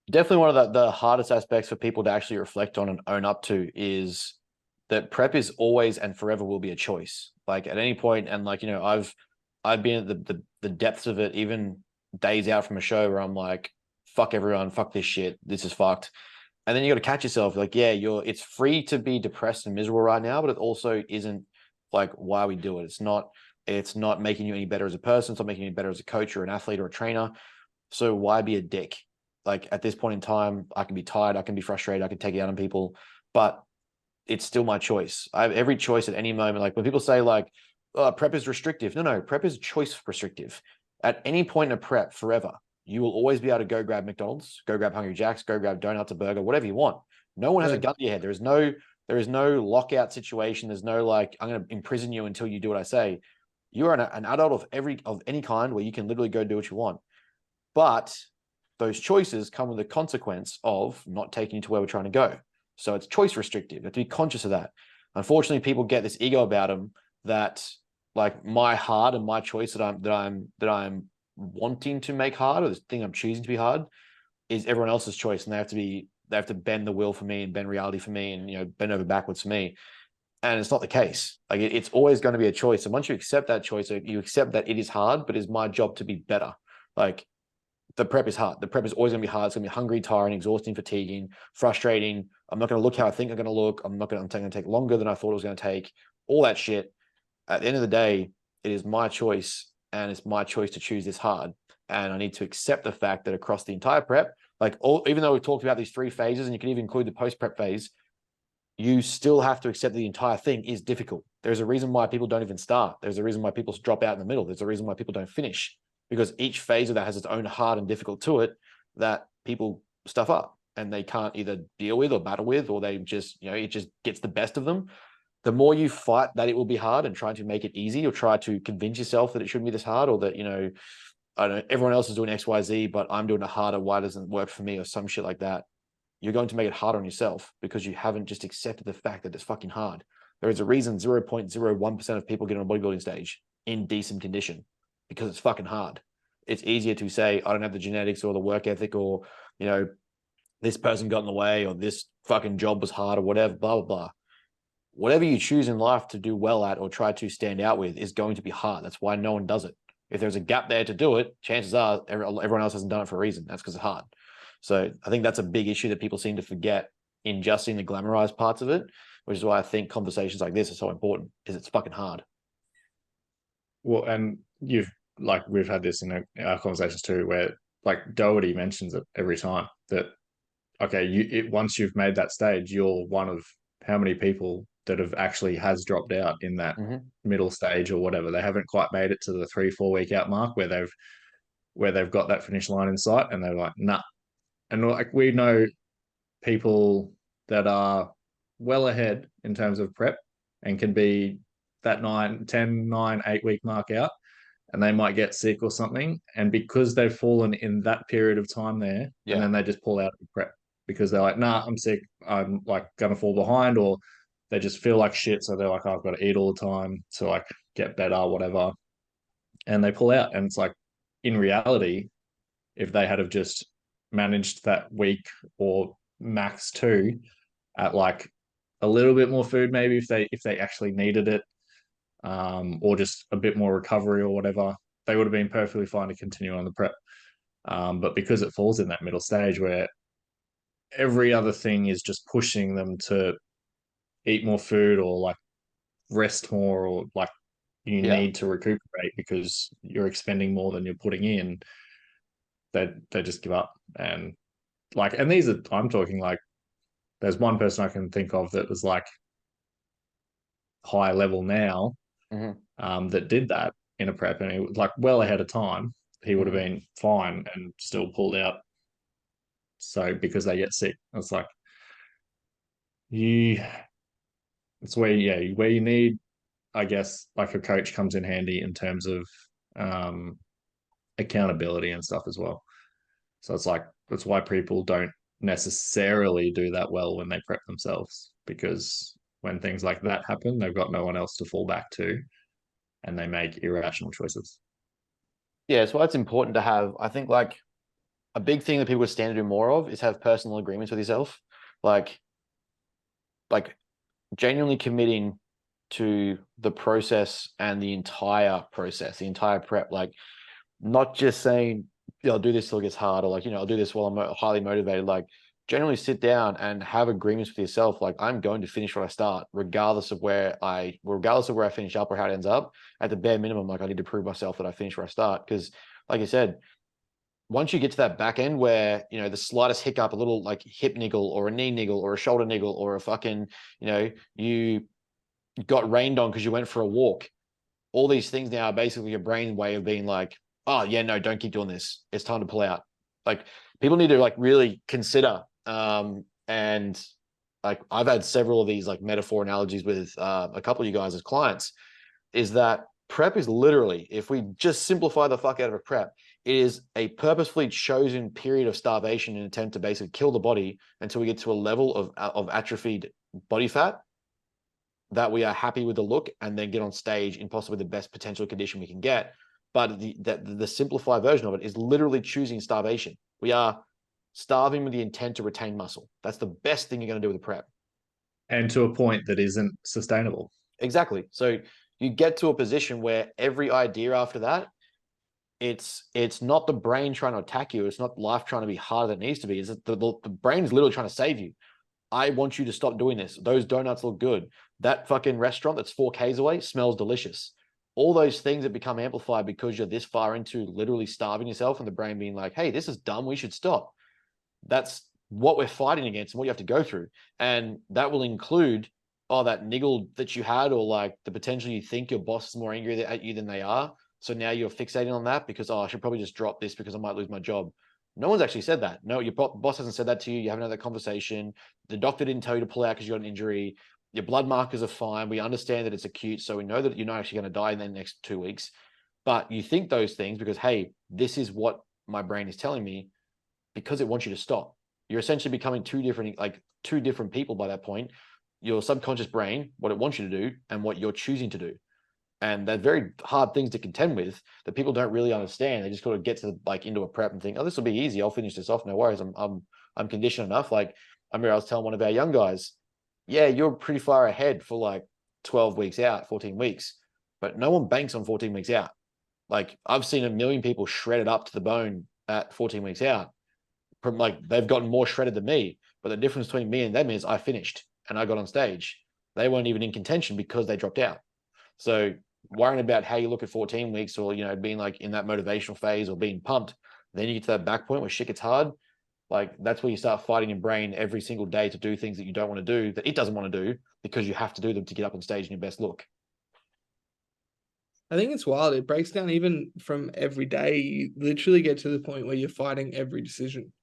Speaker 1: definitely one of the hardest aspects for people to actually reflect on and own up to, is that prep is always and forever will be a choice. Like at any point, and like, I've been at the depths of it, even days out from a show where I'm like, fuck everyone, fuck this shit, this is fucked. And then you got to catch yourself, like, yeah, it's free to be depressed and miserable right now, but it also isn't like why we do it. It's not making you any better as a person. It's not making you any better as a coach or an athlete or a trainer. So why be a dick? Like at this point in time, I can be tired, I can be frustrated, I can take it out on people, but it's still my choice. I have every choice at any moment. Like when people say like, oh, prep is restrictive. No, prep is choice restrictive. At any point in a prep forever, you will always be able to go grab McDonald's, go grab Hungry Jack's, go grab donuts, a burger, whatever you want. No one has a gun to your head. There is no lockout situation. There's no like, I'm going to imprison you until you do what I say. You're an adult of any kind where you can literally go do what you want. But those choices come with the consequence of not taking you to where we're trying to go. So it's choice restrictive. You have to be conscious of that. Unfortunately, people get this ego about them that like my hard and my choice that I'm wanting to make hard, or this thing I'm choosing to be hard, is everyone else's choice, and they have to bend the will for me and bend reality for me, and bend over backwards for me. And it's not the case. Like it's always going to be a choice. And once you accept that choice, you accept that it is hard, but it's my job to be better. Like the prep is hard. The prep is always going to be hard. It's going to be hungry, tiring, exhausting, fatiguing, frustrating. I'm not going to look how I think I'm going to look. I'm going to take longer than I thought it was going to take. All that shit. At the end of the day, it is my choice, and it's my choice to choose this hard. And I need to accept the fact that across the entire prep, even though we've talked about these 3 phases, and you can even include the post-prep phase, you still have to accept the entire thing is difficult. There's a reason why people don't even start. There's a reason why people drop out in the middle. There's a reason why people don't finish, because each phase of that has its own hard and difficult to it that people stuff up and they can't either deal with or battle with, or they just, it just gets the best of them. The more you fight that it will be hard and try to make it easy, or try to convince yourself that it shouldn't be this hard, or that, I don't know, everyone else is doing XYZ, but I'm doing it harder. Why doesn't it work for me, or some shit like that? You're going to make it harder on yourself because you haven't just accepted the fact that it's fucking hard. There is a reason 0.01% of people get on a bodybuilding stage in decent condition, because it's fucking hard. It's easier to say, I don't have the genetics or the work ethic, or, this person got in the way, or this fucking job was hard, or whatever, blah, blah, blah. Whatever you choose in life to do well at or try to stand out with is going to be hard. That's why no one does it. If there's a gap there to do it, chances are everyone else hasn't done it for a reason. That's because it's hard. So I think that's a big issue that people seem to forget in just seeing the glamorized parts of it, which is why I think conversations like this are so important, because it's fucking hard.
Speaker 3: Well, and we've had this in our conversations too, where like Doherty mentions it every time that, okay, once you've made that stage, you're one of how many people that have actually has dropped out in that middle stage or whatever. They haven't quite made it to the 3-4 week out mark where they've got that finish line in sight, and they're like, nah. And like we know people that are well ahead in terms of prep and can be that 8 week mark out, and they might get sick or something. And because they've fallen in that period of time there, and then they just pull out of prep because they're like, nah, I'm sick. I'm like going to fall behind, or they just feel like shit. So they're like, oh, I've got to eat all the time to like get better, whatever. And they pull out. And it's like, in reality, if they had have just managed that week or max 2 at like a little bit more food, maybe if they actually needed it, or just a bit more recovery or whatever, they would have been perfectly fine to continue on the prep. But because it falls in that middle stage where every other thing is just pushing them to eat more food or like rest more, or like you
Speaker 1: Yeah.
Speaker 3: need to recuperate because you're expending more than you're putting in, they just give up. And like, and these are, I'm talking like, there's one person I can think of that was like high level now,
Speaker 1: Mhm.
Speaker 3: that did that in a prep, and it was like well ahead of time. He would have
Speaker 1: Mhm.
Speaker 3: been fine and still pulled out. So because they get sick, it's like you, it's where, yeah, where you need, I guess, like a coach comes in handy in terms of um, accountability and stuff as well. So it's like, that's why people don't necessarily do that well when they prep themselves, because when things like that happen, they've got no one else to fall back to, and they make irrational choices.
Speaker 1: Yeah, so it's important to have, I think, like a big thing that people would stand to do more of is have personal agreements with yourself. Like, like genuinely committing to the process and the entire process, the entire prep. Like, not just saying, yeah, I'll do this till it gets hard, or like, I'll do this while I'm highly motivated. Like, generally sit down and have agreements with yourself. Like, I'm going to finish what I start, regardless of where I finish up or how it ends up. At the bare minimum, like, I need to prove myself that I finish where I start. Because, like I said, once you get to that back end where, the slightest hiccup, a little like hip niggle or a knee niggle or a shoulder niggle or a fucking, you got rained on because you went for a walk, all these things now are basically your brain way of being like, oh yeah, no, don't keep doing this. It's time to pull out. Like, people need to like really consider. And like, I've had several of these like metaphor analogies with a couple of you guys as clients, is that prep is literally, if we just simplify the fuck out of a prep, it is a purposefully chosen period of starvation in an attempt to basically kill the body until we get to a level of atrophied body fat that we are happy with the look, and then get on stage in possibly the best potential condition we can get. But the simplified version of it is literally choosing starvation. We are starving with the intent to retain muscle. That's the best thing you're going to do with a prep.
Speaker 3: And to a point that isn't sustainable.
Speaker 1: Exactly. So you get to a position where every idea after that, it's not the brain trying to attack you. It's not life trying to be harder than it needs to be. It's the brain is literally trying to save you. I want you to stop doing this. Those donuts look good. That fucking restaurant that's 4Ks away smells delicious. All those things that become amplified because you're this far into literally starving yourself, and the brain being like, hey, this is dumb. We should stop. That's what we're fighting against and what you have to go through. And that will include, that niggle that you had, or like the potential you think your boss is more angry at you than they are. So now you're fixating on that because, I should probably just drop this because I might lose my job. No one's actually said that. No, your boss hasn't said that to you. You haven't had that conversation. The doctor didn't tell you to pull out because you got an injury. Your blood markers are fine. We understand that it's acute. So we know that you're not actually going to die in the next 2 weeks. But you think those things because, hey, this is what my brain is telling me, because it wants you to stop. You're essentially becoming two different people by that point. Your subconscious brain, what it wants you to do, and what you're choosing to do. And they're very hard things to contend with that people don't really understand. They just sort of get to into a prep and think, oh, this will be easy. I'll finish this off. No worries. I'm conditioned enough. Like, I remember I was telling one of our young guys, yeah, you're pretty far ahead for like 12 weeks out, 14 weeks, but no one banks on 14 weeks out. Like, I've seen a million people shredded up to the bone at 14 weeks out. Like, they've gotten more shredded than me, but the difference between me and them is I finished and I got on stage. They weren't even in contention because they dropped out. So worrying about how you look at 14 weeks, or being like in that motivational phase or being pumped, then you get to that back point where shit gets hard. Like, that's where you start fighting your brain every single day to do things that you don't want to do, that it doesn't want to do, because you have to do them to get up on stage in your best look.
Speaker 2: I think it's wild. It breaks down even from every day. You literally get to the point where you're fighting every decision.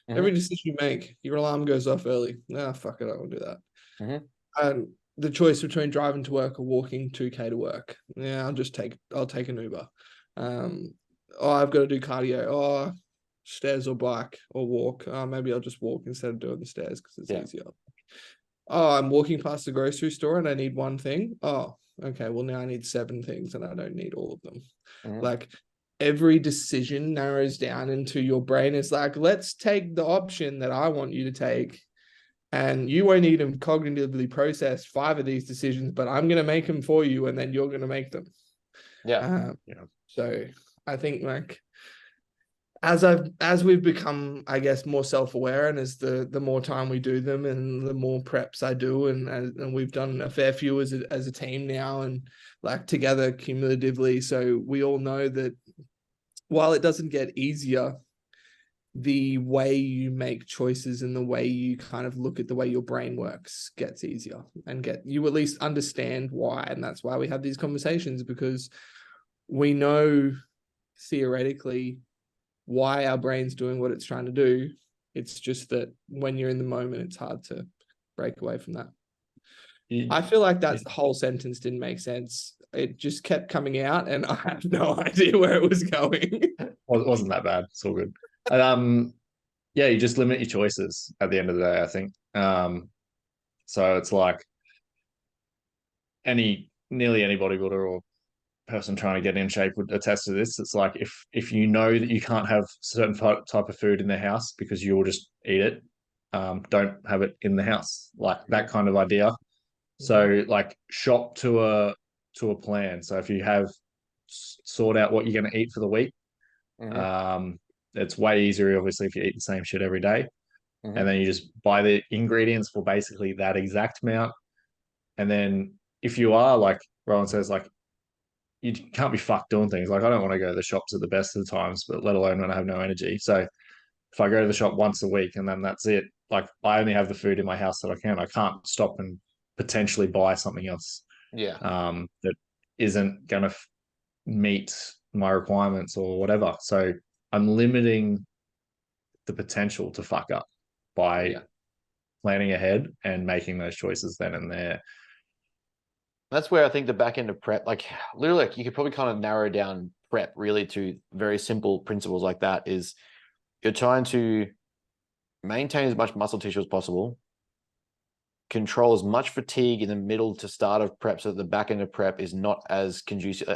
Speaker 2: Every decision you make, your alarm goes off early. Nah, fuck it, I won't do that. And the choice between driving to work or walking 2K to work. Yeah, I'll take an Uber. I've got to do cardio. Stairs or bike or walk. Maybe I'll just walk instead of doing the stairs because it's easier. I'm walking past the grocery store and I need one thing. Oh, okay. Well, now I need 7 things and I don't need all of them. Like, every decision narrows down into your brain is like, let's take the option that I want you to take And you won't even cognitively process 5 of these decisions, but I'm going to make them for you, and then you're going to make them.
Speaker 1: Yeah.
Speaker 2: So I think like as we've become, I guess, more self-aware, and as the more time we do them, and the more preps I do, and we've done a fair few as a team now, and like together cumulatively, so we all know that while it doesn't get easier, the way you make choices and the way you kind of look at the way your brain works gets easier, and you at least understand why. And that's why we have these conversations, because we know theoretically why our brain's doing what it's trying to do. It's just that when you're in the moment, it's hard to break away from that. I feel like that whole sentence didn't make sense. It just kept coming out, and I have no idea where it was going.
Speaker 3: Well, it wasn't that bad. It's all good. Yeah, you just limit your choices at the end of the day, I think. So it's like nearly any bodybuilder or person trying to get in shape would attest to this. It's like if you know that you can't have certain type of food in the house because you will just eat it, don't have it in the house. Like that kind of idea. So like shop to a plan. So if you have sort out what you're going to eat for the week, it's way easier obviously if you eat the same shit every day. And then you just buy the ingredients for basically that exact amount. And then if you are, like Rowan says, like you can't be fucked doing things. Like I don't want to go to the shops at the best of the times, but let alone when I have no energy. So if I go to the shop once a week and then that's it, like I only have the food in my house that I can. I can't stop and potentially buy something else.
Speaker 1: Yeah.
Speaker 3: That isn't gonna meet my requirements or whatever. So I'm limiting the potential to fuck up by planning ahead and making those choices then and there.
Speaker 1: That's where I think the back end of prep, like literally, like you could probably kind of narrow down prep really to very simple principles like that. Is you're trying to maintain as much muscle tissue as possible, control as much fatigue in the middle to start of prep, so that the back end of prep is not as conducive,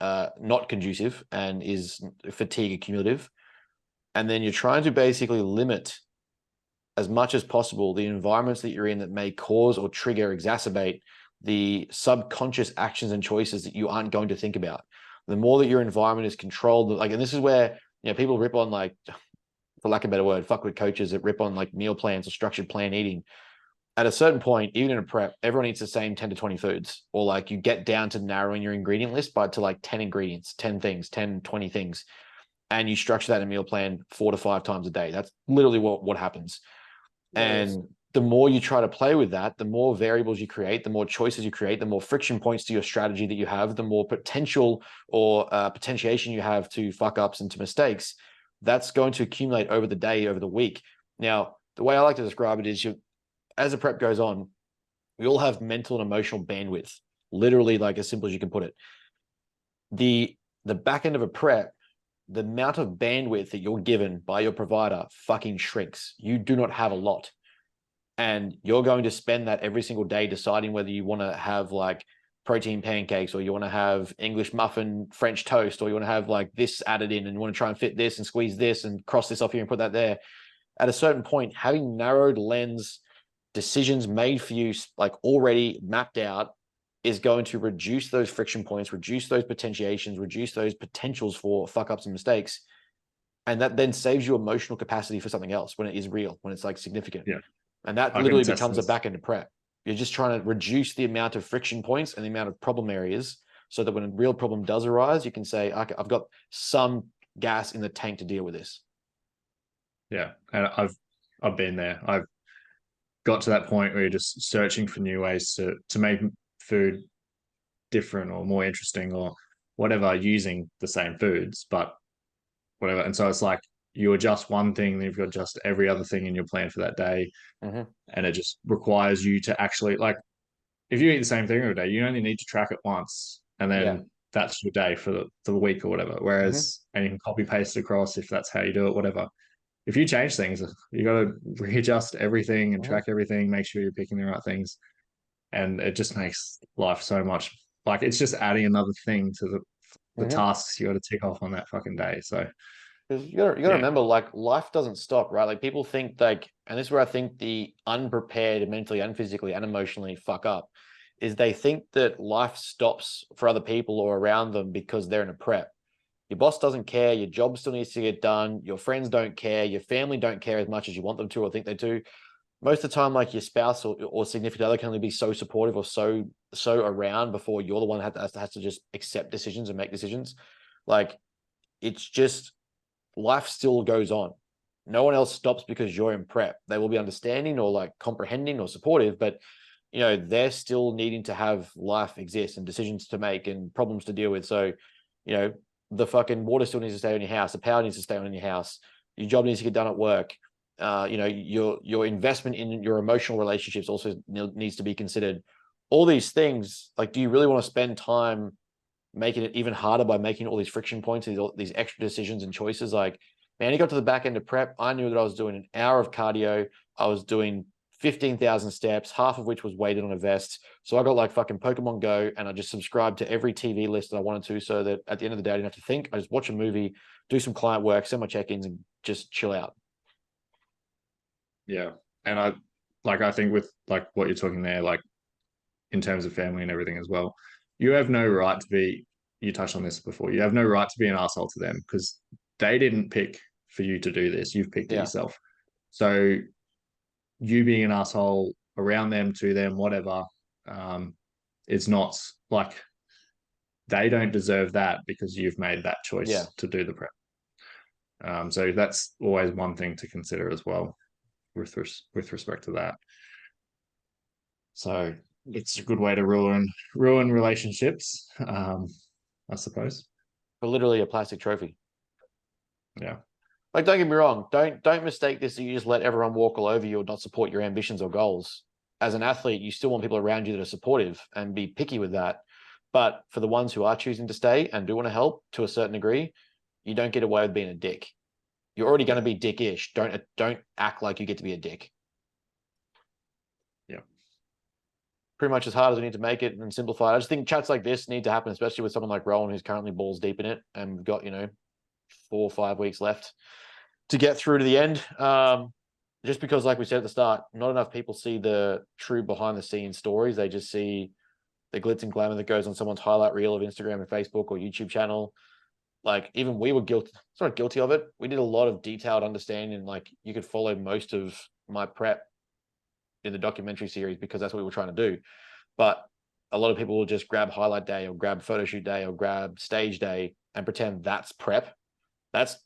Speaker 1: not conducive, and is fatigue accumulative. And then you're trying to basically limit as much as possible the environments that you're in that may cause or trigger, exacerbate the subconscious actions and choices that you aren't going to think about. The more that your environment is controlled, like, and this is where, you know, people rip on, like, for lack of a better word, fuck with coaches that rip on like meal plans or structured plan eating. At a certain point, even in a prep, everyone eats the same 10 to 20 foods, or like you get down to narrowing your ingredient list to like 10 ingredients, 10 things, 10, 20 things. And you structure that in a meal plan 4 to 5 times a day. That's literally what happens. And the more you try to play with that, the more variables you create, the more choices you create, the more friction points to your strategy that you have, the more potential or potentiation you have to fuck ups and to mistakes. That's going to accumulate over the day, over the week. Now, the way I like to describe it is, as the prep goes on, we all have mental and emotional bandwidth, literally, like as simple as you can put it. The back end of a prep, the amount of bandwidth that you're given by your provider fucking shrinks. You do not have a lot. And you're going to spend that every single day deciding whether you want to have like protein pancakes, or you want to have English muffin French toast, or you want to have like this added in, and you want to try and fit this and squeeze this and cross this off here and put that there. At a certain point, having narrowed lens decisions made for you, like already mapped out, is going to reduce those friction points, reduce those potentiations, reduce those potentials for fuck ups and mistakes. And that then saves you emotional capacity for something else when it is real, when it's like significant.
Speaker 3: Yeah.
Speaker 1: And that literally becomes a back end of prep. You're just trying to reduce the amount of friction points and the amount of problem areas, so that when a real problem does arise, you can say, okay, I've got some gas in the tank to deal with this.
Speaker 3: Yeah. And I've been there. I've got to that point where you're just searching for new ways to make food different or more interesting or whatever, using the same foods, but whatever. And so it's like you adjust one thing, then you've got just every other thing in your plan for that day. And it just requires you to actually, like, if you eat the same thing every day, you only need to track it once, and then that's your day for the week or whatever. Whereas, and you can copy paste across if that's how you do it, whatever. If you change things, you got to readjust everything and track everything, make sure you're picking the right things. And it just makes life so much, like, it's just adding another thing to the tasks you got to tick off on that fucking day. So
Speaker 1: Because you gotta remember, like, life doesn't stop, right? Like, people think, like, and this is where I think the unprepared mentally and physically and emotionally fuck up, is they think that life stops for other people or around them because they're in a prep. Your boss doesn't care, your job still needs to get done, your friends don't care, your family don't care as much as you want them to or think they do. Most of the time, like, your spouse or significant other can only be so supportive or so around before you're the one that has to just accept decisions and make decisions. Like, it's just, life still goes on. No one else stops because you're in prep. They will be understanding or like comprehending or supportive, but they're still needing to have life exist and decisions to make and problems to deal with. So, the fucking water still needs to stay on your house, the power needs to stay on in your house, your job needs to get done at work. Your investment in your emotional relationships also needs to be considered. All these things, like, do you really want to spend time making it even harder by making all these friction points, these extra decisions and choices? Like, man, you got to the back end of prep, I knew that I was doing an hour of cardio, I was doing 15,000 steps, half of which was weighted on a vest. So I got like fucking Pokemon Go, and I just subscribed to every TV list that I wanted to, so that at the end of the day, I didn't have to think. I just watch a movie, do some client work, send my check-ins, and just chill out.
Speaker 3: Yeah. And I think with like what you're talking there, like in terms of family and everything as well, you have no right to be, you touched on this before, you have no right to be an asshole to them because they didn't pick for you to do this. You've picked it yourself. So you being an asshole around them, to them, whatever, it's not like they don't deserve that because you've made that choice to do the prep. So that's always one thing to consider as well with respect to that. So it's a good way to ruin relationships, I suppose.
Speaker 1: But literally a plastic trophy.
Speaker 3: Yeah.
Speaker 1: Like, don't get me wrong. Don't mistake this that you just let everyone walk all over you or not support your ambitions or goals. As an athlete, you still want people around you that are supportive, and be picky with that. But for the ones who are choosing to stay and do want to help to a certain degree, you don't get away with being a dick. You're already going to be dickish. Don't act like you get to be a dick.
Speaker 3: Yeah.
Speaker 1: Pretty much as hard as we need to make it and simplify it. I just think chats like this need to happen, especially with someone like Rowan, who's currently balls deep in it, and we've got 4 or 5 weeks left to get through to the end. Just because, like we said at the start, not enough people see the true behind the scenes stories. They just see the glitz and glamour that goes on someone's highlight reel of Instagram and Facebook or YouTube channel. Like, even we were guilty. It's not guilty of it. We did a lot of detailed understanding. Like, you could follow most of my prep in the documentary series because that's what we were trying to do. But a lot of people will just grab highlight day or grab photo shoot day or grab stage day and pretend that's prep. That's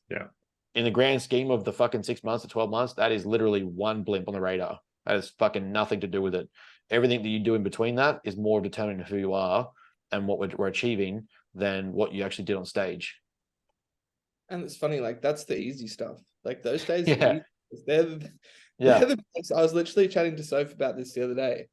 Speaker 1: in the grand scheme of the fucking 6 months to 12 months, that is literally one blimp on the radar. That has fucking nothing to do with it. Everything that you do in between that is more determining who you are and what we're achieving than what you actually did on stage.
Speaker 2: And it's funny, like, that's the easy stuff. Like, those days
Speaker 1: Yeah.
Speaker 2: are easy. They're the best. I was literally chatting to Soph about this the other day.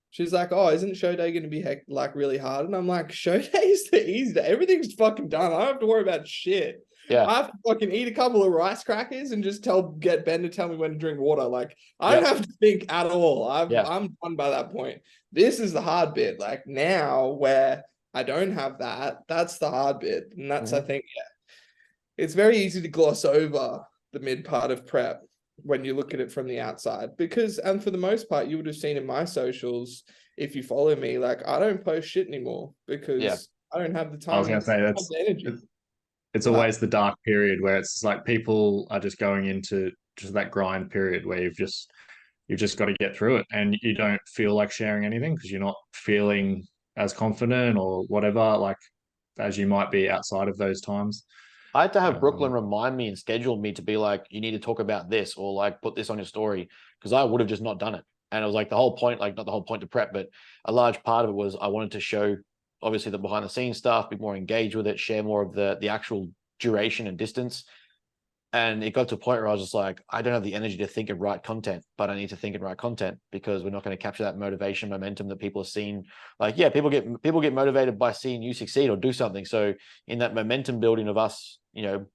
Speaker 2: She's like, "Oh, isn't show day going to be like really hard?" And I'm like, "Show day is the easy day. Everything's fucking done. I don't have to worry about shit.
Speaker 1: Yeah.
Speaker 2: I have to fucking eat a couple of rice crackers and just get Ben to tell me when to drink water. Like, I don't have to think at all. I'm done by that point. This is the hard bit. Like, now where I don't have that, that's the hard bit. And that's, I think, it's very easy to gloss over the mid part of prep when you look at it from the outside, because, and for the most part, you would have seen in my socials, if you follow me, like, I don't post shit anymore because I don't have the time.
Speaker 3: I was going to say
Speaker 2: the energy.
Speaker 3: It's always the dark period where it's like people are just going into just that grind period where you've just got to get through it, and you don't feel like sharing anything because you're not feeling as confident or whatever, like, as you might be outside of those times.
Speaker 1: I had to have Brooklyn remind me and schedule me to be like, you need to talk about this or like put this on your story, because I would have just not done it. And it was like the whole point, like not the whole point to prep, but a large part of it was I wanted to show obviously the behind the scenes stuff, be more engaged with it, share more of the actual duration and distance. And it got to a point where I was just like, I don't have the energy to think and write content, but I need to think and write content because we're not going to capture that motivation, momentum that people are seeing. Like, yeah, people get motivated by seeing you succeed or do something. So in that momentum building of us,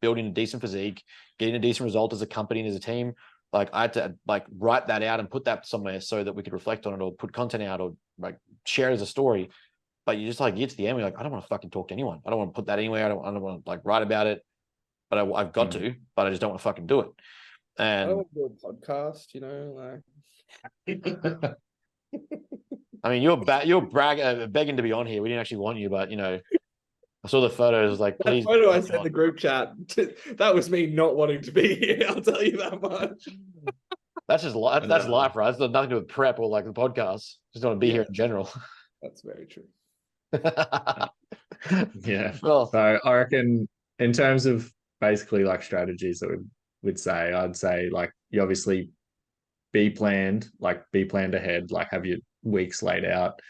Speaker 1: building a decent physique, getting a decent result as a company and as a team, like I had to like write that out and put that somewhere so that we could reflect on it or put content out or like share it as a story. But you just like get to the end, you're like, I don't want to fucking talk to anyone. I don't want to put that anywhere. I don't want to like write about it. but I've got to, but I just don't want to fucking do it.
Speaker 2: I don't
Speaker 1: And
Speaker 2: want to do a podcast, like.
Speaker 1: I mean, you're begging to be on here. We didn't actually want you, but I saw the photos. Like,
Speaker 2: That
Speaker 1: please.
Speaker 2: photo I sent in the group chat, that was me not wanting to be here. I'll tell you that much.
Speaker 1: That's just life. That's life, right? It's got nothing to do with prep or like the podcast. Just want to be here in general.
Speaker 2: That's very true.
Speaker 3: Yeah.
Speaker 1: Well,
Speaker 3: So I reckon in terms of basically like strategies that would say, I'd say like you obviously be planned ahead, like have your weeks laid out.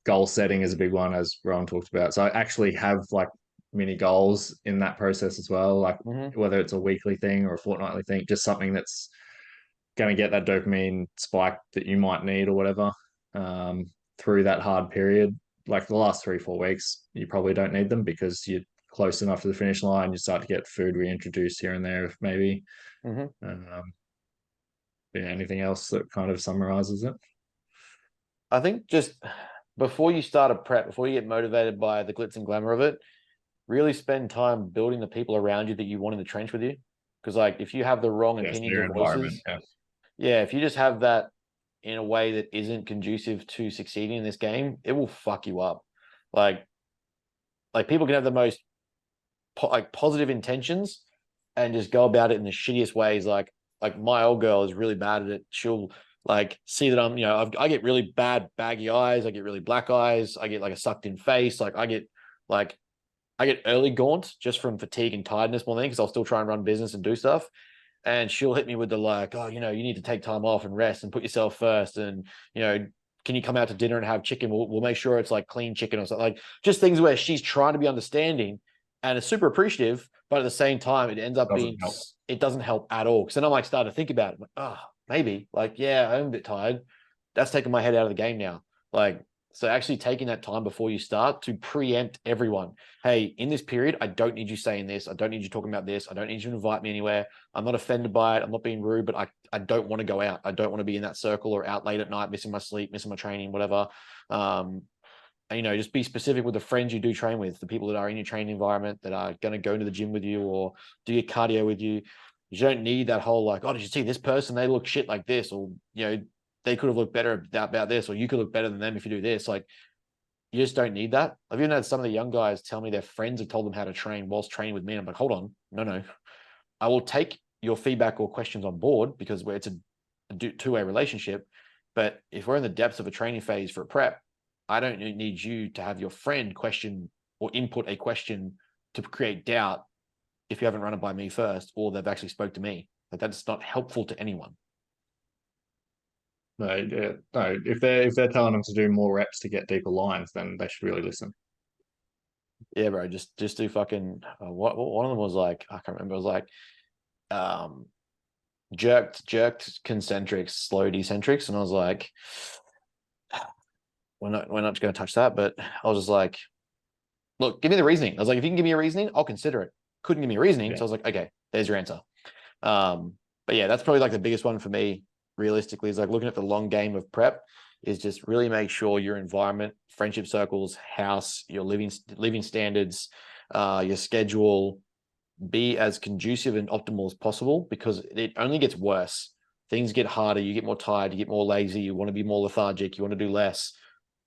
Speaker 3: Goal setting is a big one, as Ron talked about. So I actually have like mini goals in that process as well, like whether it's a weekly thing or a fortnightly thing, just something that's going to get that dopamine spike that you might need or whatever through that hard period. Like the last 3-4 weeks, you probably don't need them because you're close enough to the finish line. You start to get food reintroduced here and there, if maybe. Yeah, anything else that kind of summarizes it?
Speaker 1: I think just before you start a prep, before you get motivated by the glitz and glamour of it, really spend time building the people around you that you want in the trench with you. Because like if you have the wrong opinions or voices, if you just have that in a way that isn't conducive to succeeding in this game, it will fuck you up. Like people can have the most positive intentions and just go about it in the shittiest ways. Like my old girl is really bad at it. She'll like see that I'm, I get really bad baggy eyes. I get really black eyes. I get like a sucked in face. I get early gaunt just from fatigue and tiredness more than because I'll still try and run business and do stuff. And she'll hit me with the like, oh, you need to take time off and rest and put yourself first. And, can you come out to dinner and have chicken? We'll make sure it's like clean chicken or something. Like just things where she's trying to be understanding and is super appreciative, but at the same time, it ends up it doesn't help at all. Because then I'm like, start to think about it. I'm like, maybe like, yeah, I'm a bit tired. That's taking my head out of the game now. Like, so actually taking that time before you start to preempt everyone. Hey, in this period, I don't need you saying this. I don't need you talking about this. I don't need you to invite me anywhere. I'm not offended by it. I'm not being rude, but I don't want to go out. I don't want to be in that circle or out late at night, missing my sleep, missing my training, whatever. And, just be specific with the friends you do train with, the people that are in your training environment that are going to go to the gym with you or do your cardio with you. You don't need that whole like, oh, did you see this person? They look shit like this, or they could have looked better about this, or you could look better than them if you do this. Like, you just don't need that. I've even had some of the young guys tell me their friends have told them how to train whilst training with me. And I'm like, hold on, no. I will take your feedback or questions on board because it's a two-way relationship. But if we're in the depths of a training phase for a prep, I don't need you to have your friend question or input a question to create doubt if you haven't run it by me first or they've actually spoke to me. Like, that's not helpful to anyone.
Speaker 3: No, if they're telling them to do more reps to get deeper lines, then they should really listen.
Speaker 1: Yeah, bro. Just do fucking what one of them was like, I can't remember. It was like jerked concentrics, slow decentrics, and I was like, we're not just going to touch that. But I was just like, look, give me the reasoning. I was like, if you can give me a reasoning, I'll consider it. Couldn't give me a reasoning, so I was like, okay, there's your answer. But yeah, that's probably like the biggest one for me. Realistically, is like looking at the long game of prep is just really make sure your environment, friendship circles, house, your living standards, your schedule be as conducive and optimal as possible because it only gets worse. Things get harder, you get more tired, you get more lazy, you want to be more lethargic, you want to do less.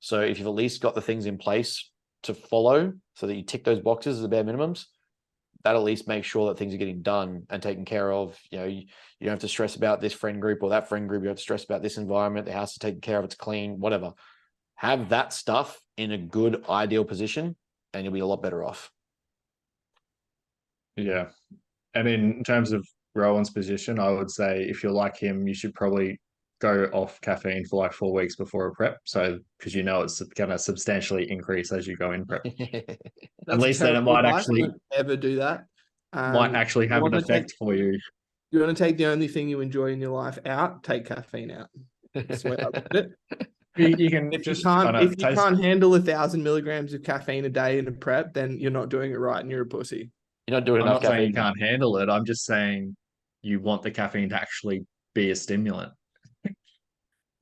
Speaker 1: So if you've at least got the things in place to follow so that you tick those boxes as the bare minimums, that at least makes sure that things are getting done and taken care of. You don't have to stress about this friend group or that friend group. You have to stress about this environment. The house is taken care of. It's clean, whatever. Have that stuff in a good, ideal position and you'll be a lot better off.
Speaker 3: Yeah. And in terms of Rowan's position, I would say if you're like him, you should probably go off caffeine for like 4 weeks before a prep. So, because it's going to substantially increase as you go in prep. At least then it might actually
Speaker 2: don't ever do that.
Speaker 3: Have an effect for you.
Speaker 2: You want to take the only thing you enjoy in your life out, take caffeine out. That's the way I look at it.
Speaker 3: You can
Speaker 2: if you can't handle 1,000 milligrams of caffeine a day in a prep, then you're not doing it right and you're a pussy.
Speaker 1: You're not doing enough caffeine.
Speaker 3: I'm not saying you can't handle it. I'm just saying you want the caffeine to actually be a stimulant.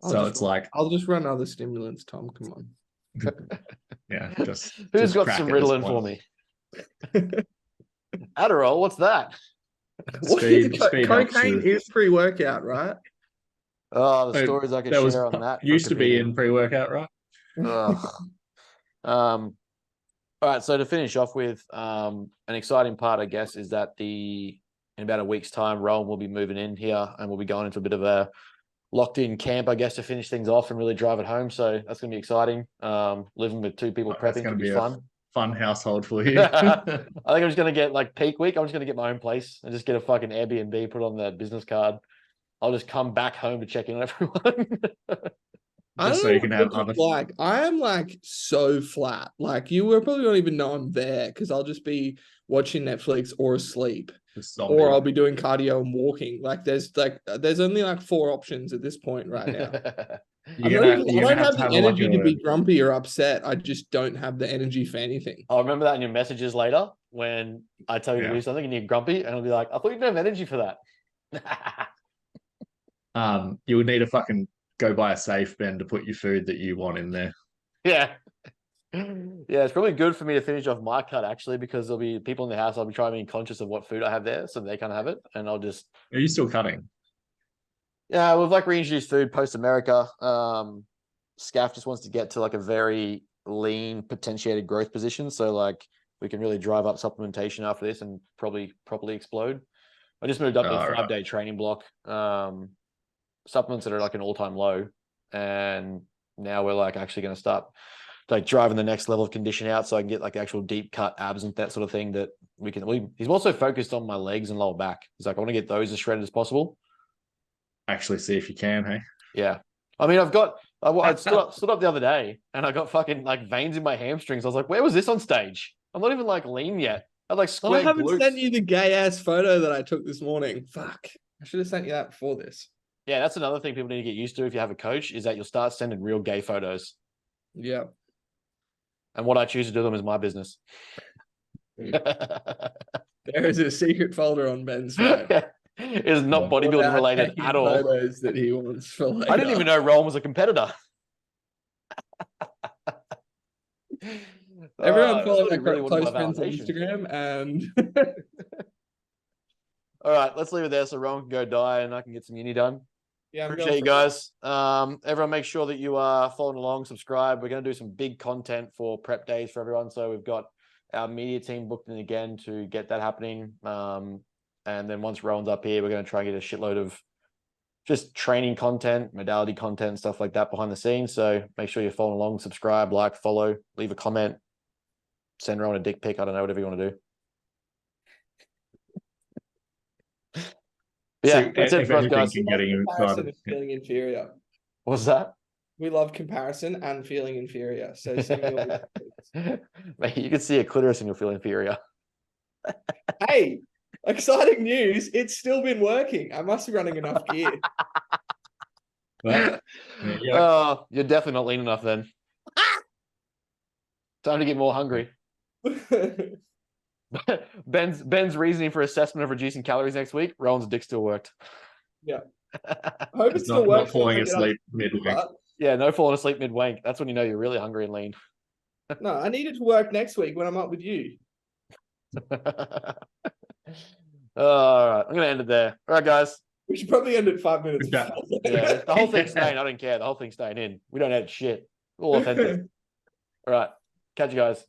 Speaker 2: I'll just run other stimulants, Tom. Come on.
Speaker 3: Yeah,
Speaker 1: who's got some Ritalin for me? Adderall, what's that?
Speaker 3: Speed helps
Speaker 2: cocaine
Speaker 3: with.
Speaker 2: is pre-workout, right?
Speaker 1: Oh, the
Speaker 3: Oh,
Speaker 1: stories I could
Speaker 3: that was
Speaker 1: share on that.
Speaker 3: used to be in pre-workout, right?
Speaker 1: Ugh. All right, so to finish off with, an exciting part, I guess, is that in about a week's time, Rowan will be moving in here, and we'll be going into a bit of a locked-in camp, I guess, to finish things off and really drive it home. So that's going to be exciting. Living with two people
Speaker 3: That's
Speaker 1: prepping
Speaker 3: going
Speaker 1: could
Speaker 3: to
Speaker 1: be
Speaker 3: be
Speaker 1: fun.
Speaker 3: a fun household for you.
Speaker 1: I think I'm just going to get like peak week. I'm just going to get my own place and just get a fucking Airbnb, put on the business card. I'll just come back home to check in on everyone.
Speaker 2: I
Speaker 3: Just
Speaker 2: don't
Speaker 3: so
Speaker 2: know
Speaker 3: you can
Speaker 2: what
Speaker 3: have
Speaker 2: yours
Speaker 3: other.
Speaker 2: is like. I am like so flat. Like you will probably don't even know I'm there because I'll just be watching Netflix or asleep, or I'll be doing cardio and walking. There's only like 4 options at this point right now. I
Speaker 3: You're gonna
Speaker 2: don't
Speaker 3: have
Speaker 2: have
Speaker 3: to
Speaker 2: the
Speaker 3: have like
Speaker 2: energy to
Speaker 3: a.
Speaker 2: be grumpy or upset. I just don't have the energy for anything.
Speaker 1: I'll remember that in your messages later when I tell you to
Speaker 3: Yeah.
Speaker 1: do something and you're grumpy, and I'll be like, I thought you didn't have energy for that.
Speaker 3: You would need to fucking go buy a safe bin to put your food that you want in there.
Speaker 1: Yeah. Yeah, it's probably good for me to finish off my cut actually, because there'll be people in the house. I'll be trying to be conscious of what food I have there so they can't have it. And I'll just,
Speaker 3: Are you still cutting?
Speaker 1: yeah, we've like reintroduced food post America. Scaff just wants to get to like a very lean potentiated growth position. So like we can really drive up supplementation after this and probably properly explode. I just moved up to a 5-day training block. Supplements that are like an all-time low. And now we're like actually going to start like driving the next level of condition out so I can get like actual deep cut abs and that sort of thing that we can. He's also focused on my legs and lower back. He's like, I want to get those as shredded as possible.
Speaker 3: Actually, see if you can, hey?
Speaker 1: Yeah. I mean, I stood up the other day and I got fucking like veins in my hamstrings. I was like, where was this on stage? I'm not even like lean yet. I had like square
Speaker 2: I haven't
Speaker 1: glutes.
Speaker 2: sent you the gay ass photo that I took this morning. Fuck. I should have sent you that before this.
Speaker 1: Yeah, that's another thing people need to get used to if you have a coach is that you'll start sending real gay photos.
Speaker 2: Yeah.
Speaker 1: And what I choose to do them is my business.
Speaker 2: There is a secret folder on Ben's phone.
Speaker 1: It is not bodybuilding related at all.
Speaker 2: Photos that he wants for later.
Speaker 1: I didn't even know Rowan was a competitor.
Speaker 2: Everyone follow my
Speaker 1: really
Speaker 2: close friends on Instagram and
Speaker 1: all right, let's leave it there so Rowan can go die and I can get some uni done.
Speaker 2: yeah,
Speaker 1: Appreciate you guys. Everyone make sure that you are following along, subscribe. We're going to do some big content for prep days for everyone. So we've got our media team booked in again to get that happening. And then once Rowan's up here, we're going to try and get a shitload of just training content, modality content, stuff like that behind the scenes. So make sure you're following along, subscribe, like, follow, leave a comment, send Rowan a dick pic. I don't know, whatever you want to do. Yeah, that's it for us, guys.
Speaker 2: Comparison is feeling inferior.
Speaker 1: What's that?
Speaker 2: We love comparison and feeling inferior. So send me all
Speaker 1: Mate, you can see a clitoris and you'll feel inferior.
Speaker 2: Hey, exciting news. It's still been working. I must be running enough gear.
Speaker 3: Well,
Speaker 1: Oh, you're definitely not lean enough then. Time to get more hungry. Ben's reasoning for assessment of reducing calories next week. Rowan's dick still worked.
Speaker 2: Yeah. I hope it still
Speaker 3: not
Speaker 2: works.
Speaker 3: falling asleep mid-wank.
Speaker 1: Yeah, no falling asleep mid-wank. That's when you know you're really hungry and lean.
Speaker 2: No, I need it to work next week when I'm up with you.
Speaker 1: All right, I'm gonna end it there. All right, guys.
Speaker 2: We should probably end it 5 minutes.
Speaker 1: Yeah, the whole thing's staying. I don't care. The whole thing's staying in. We don't edit shit. All authentic. All right, catch you guys.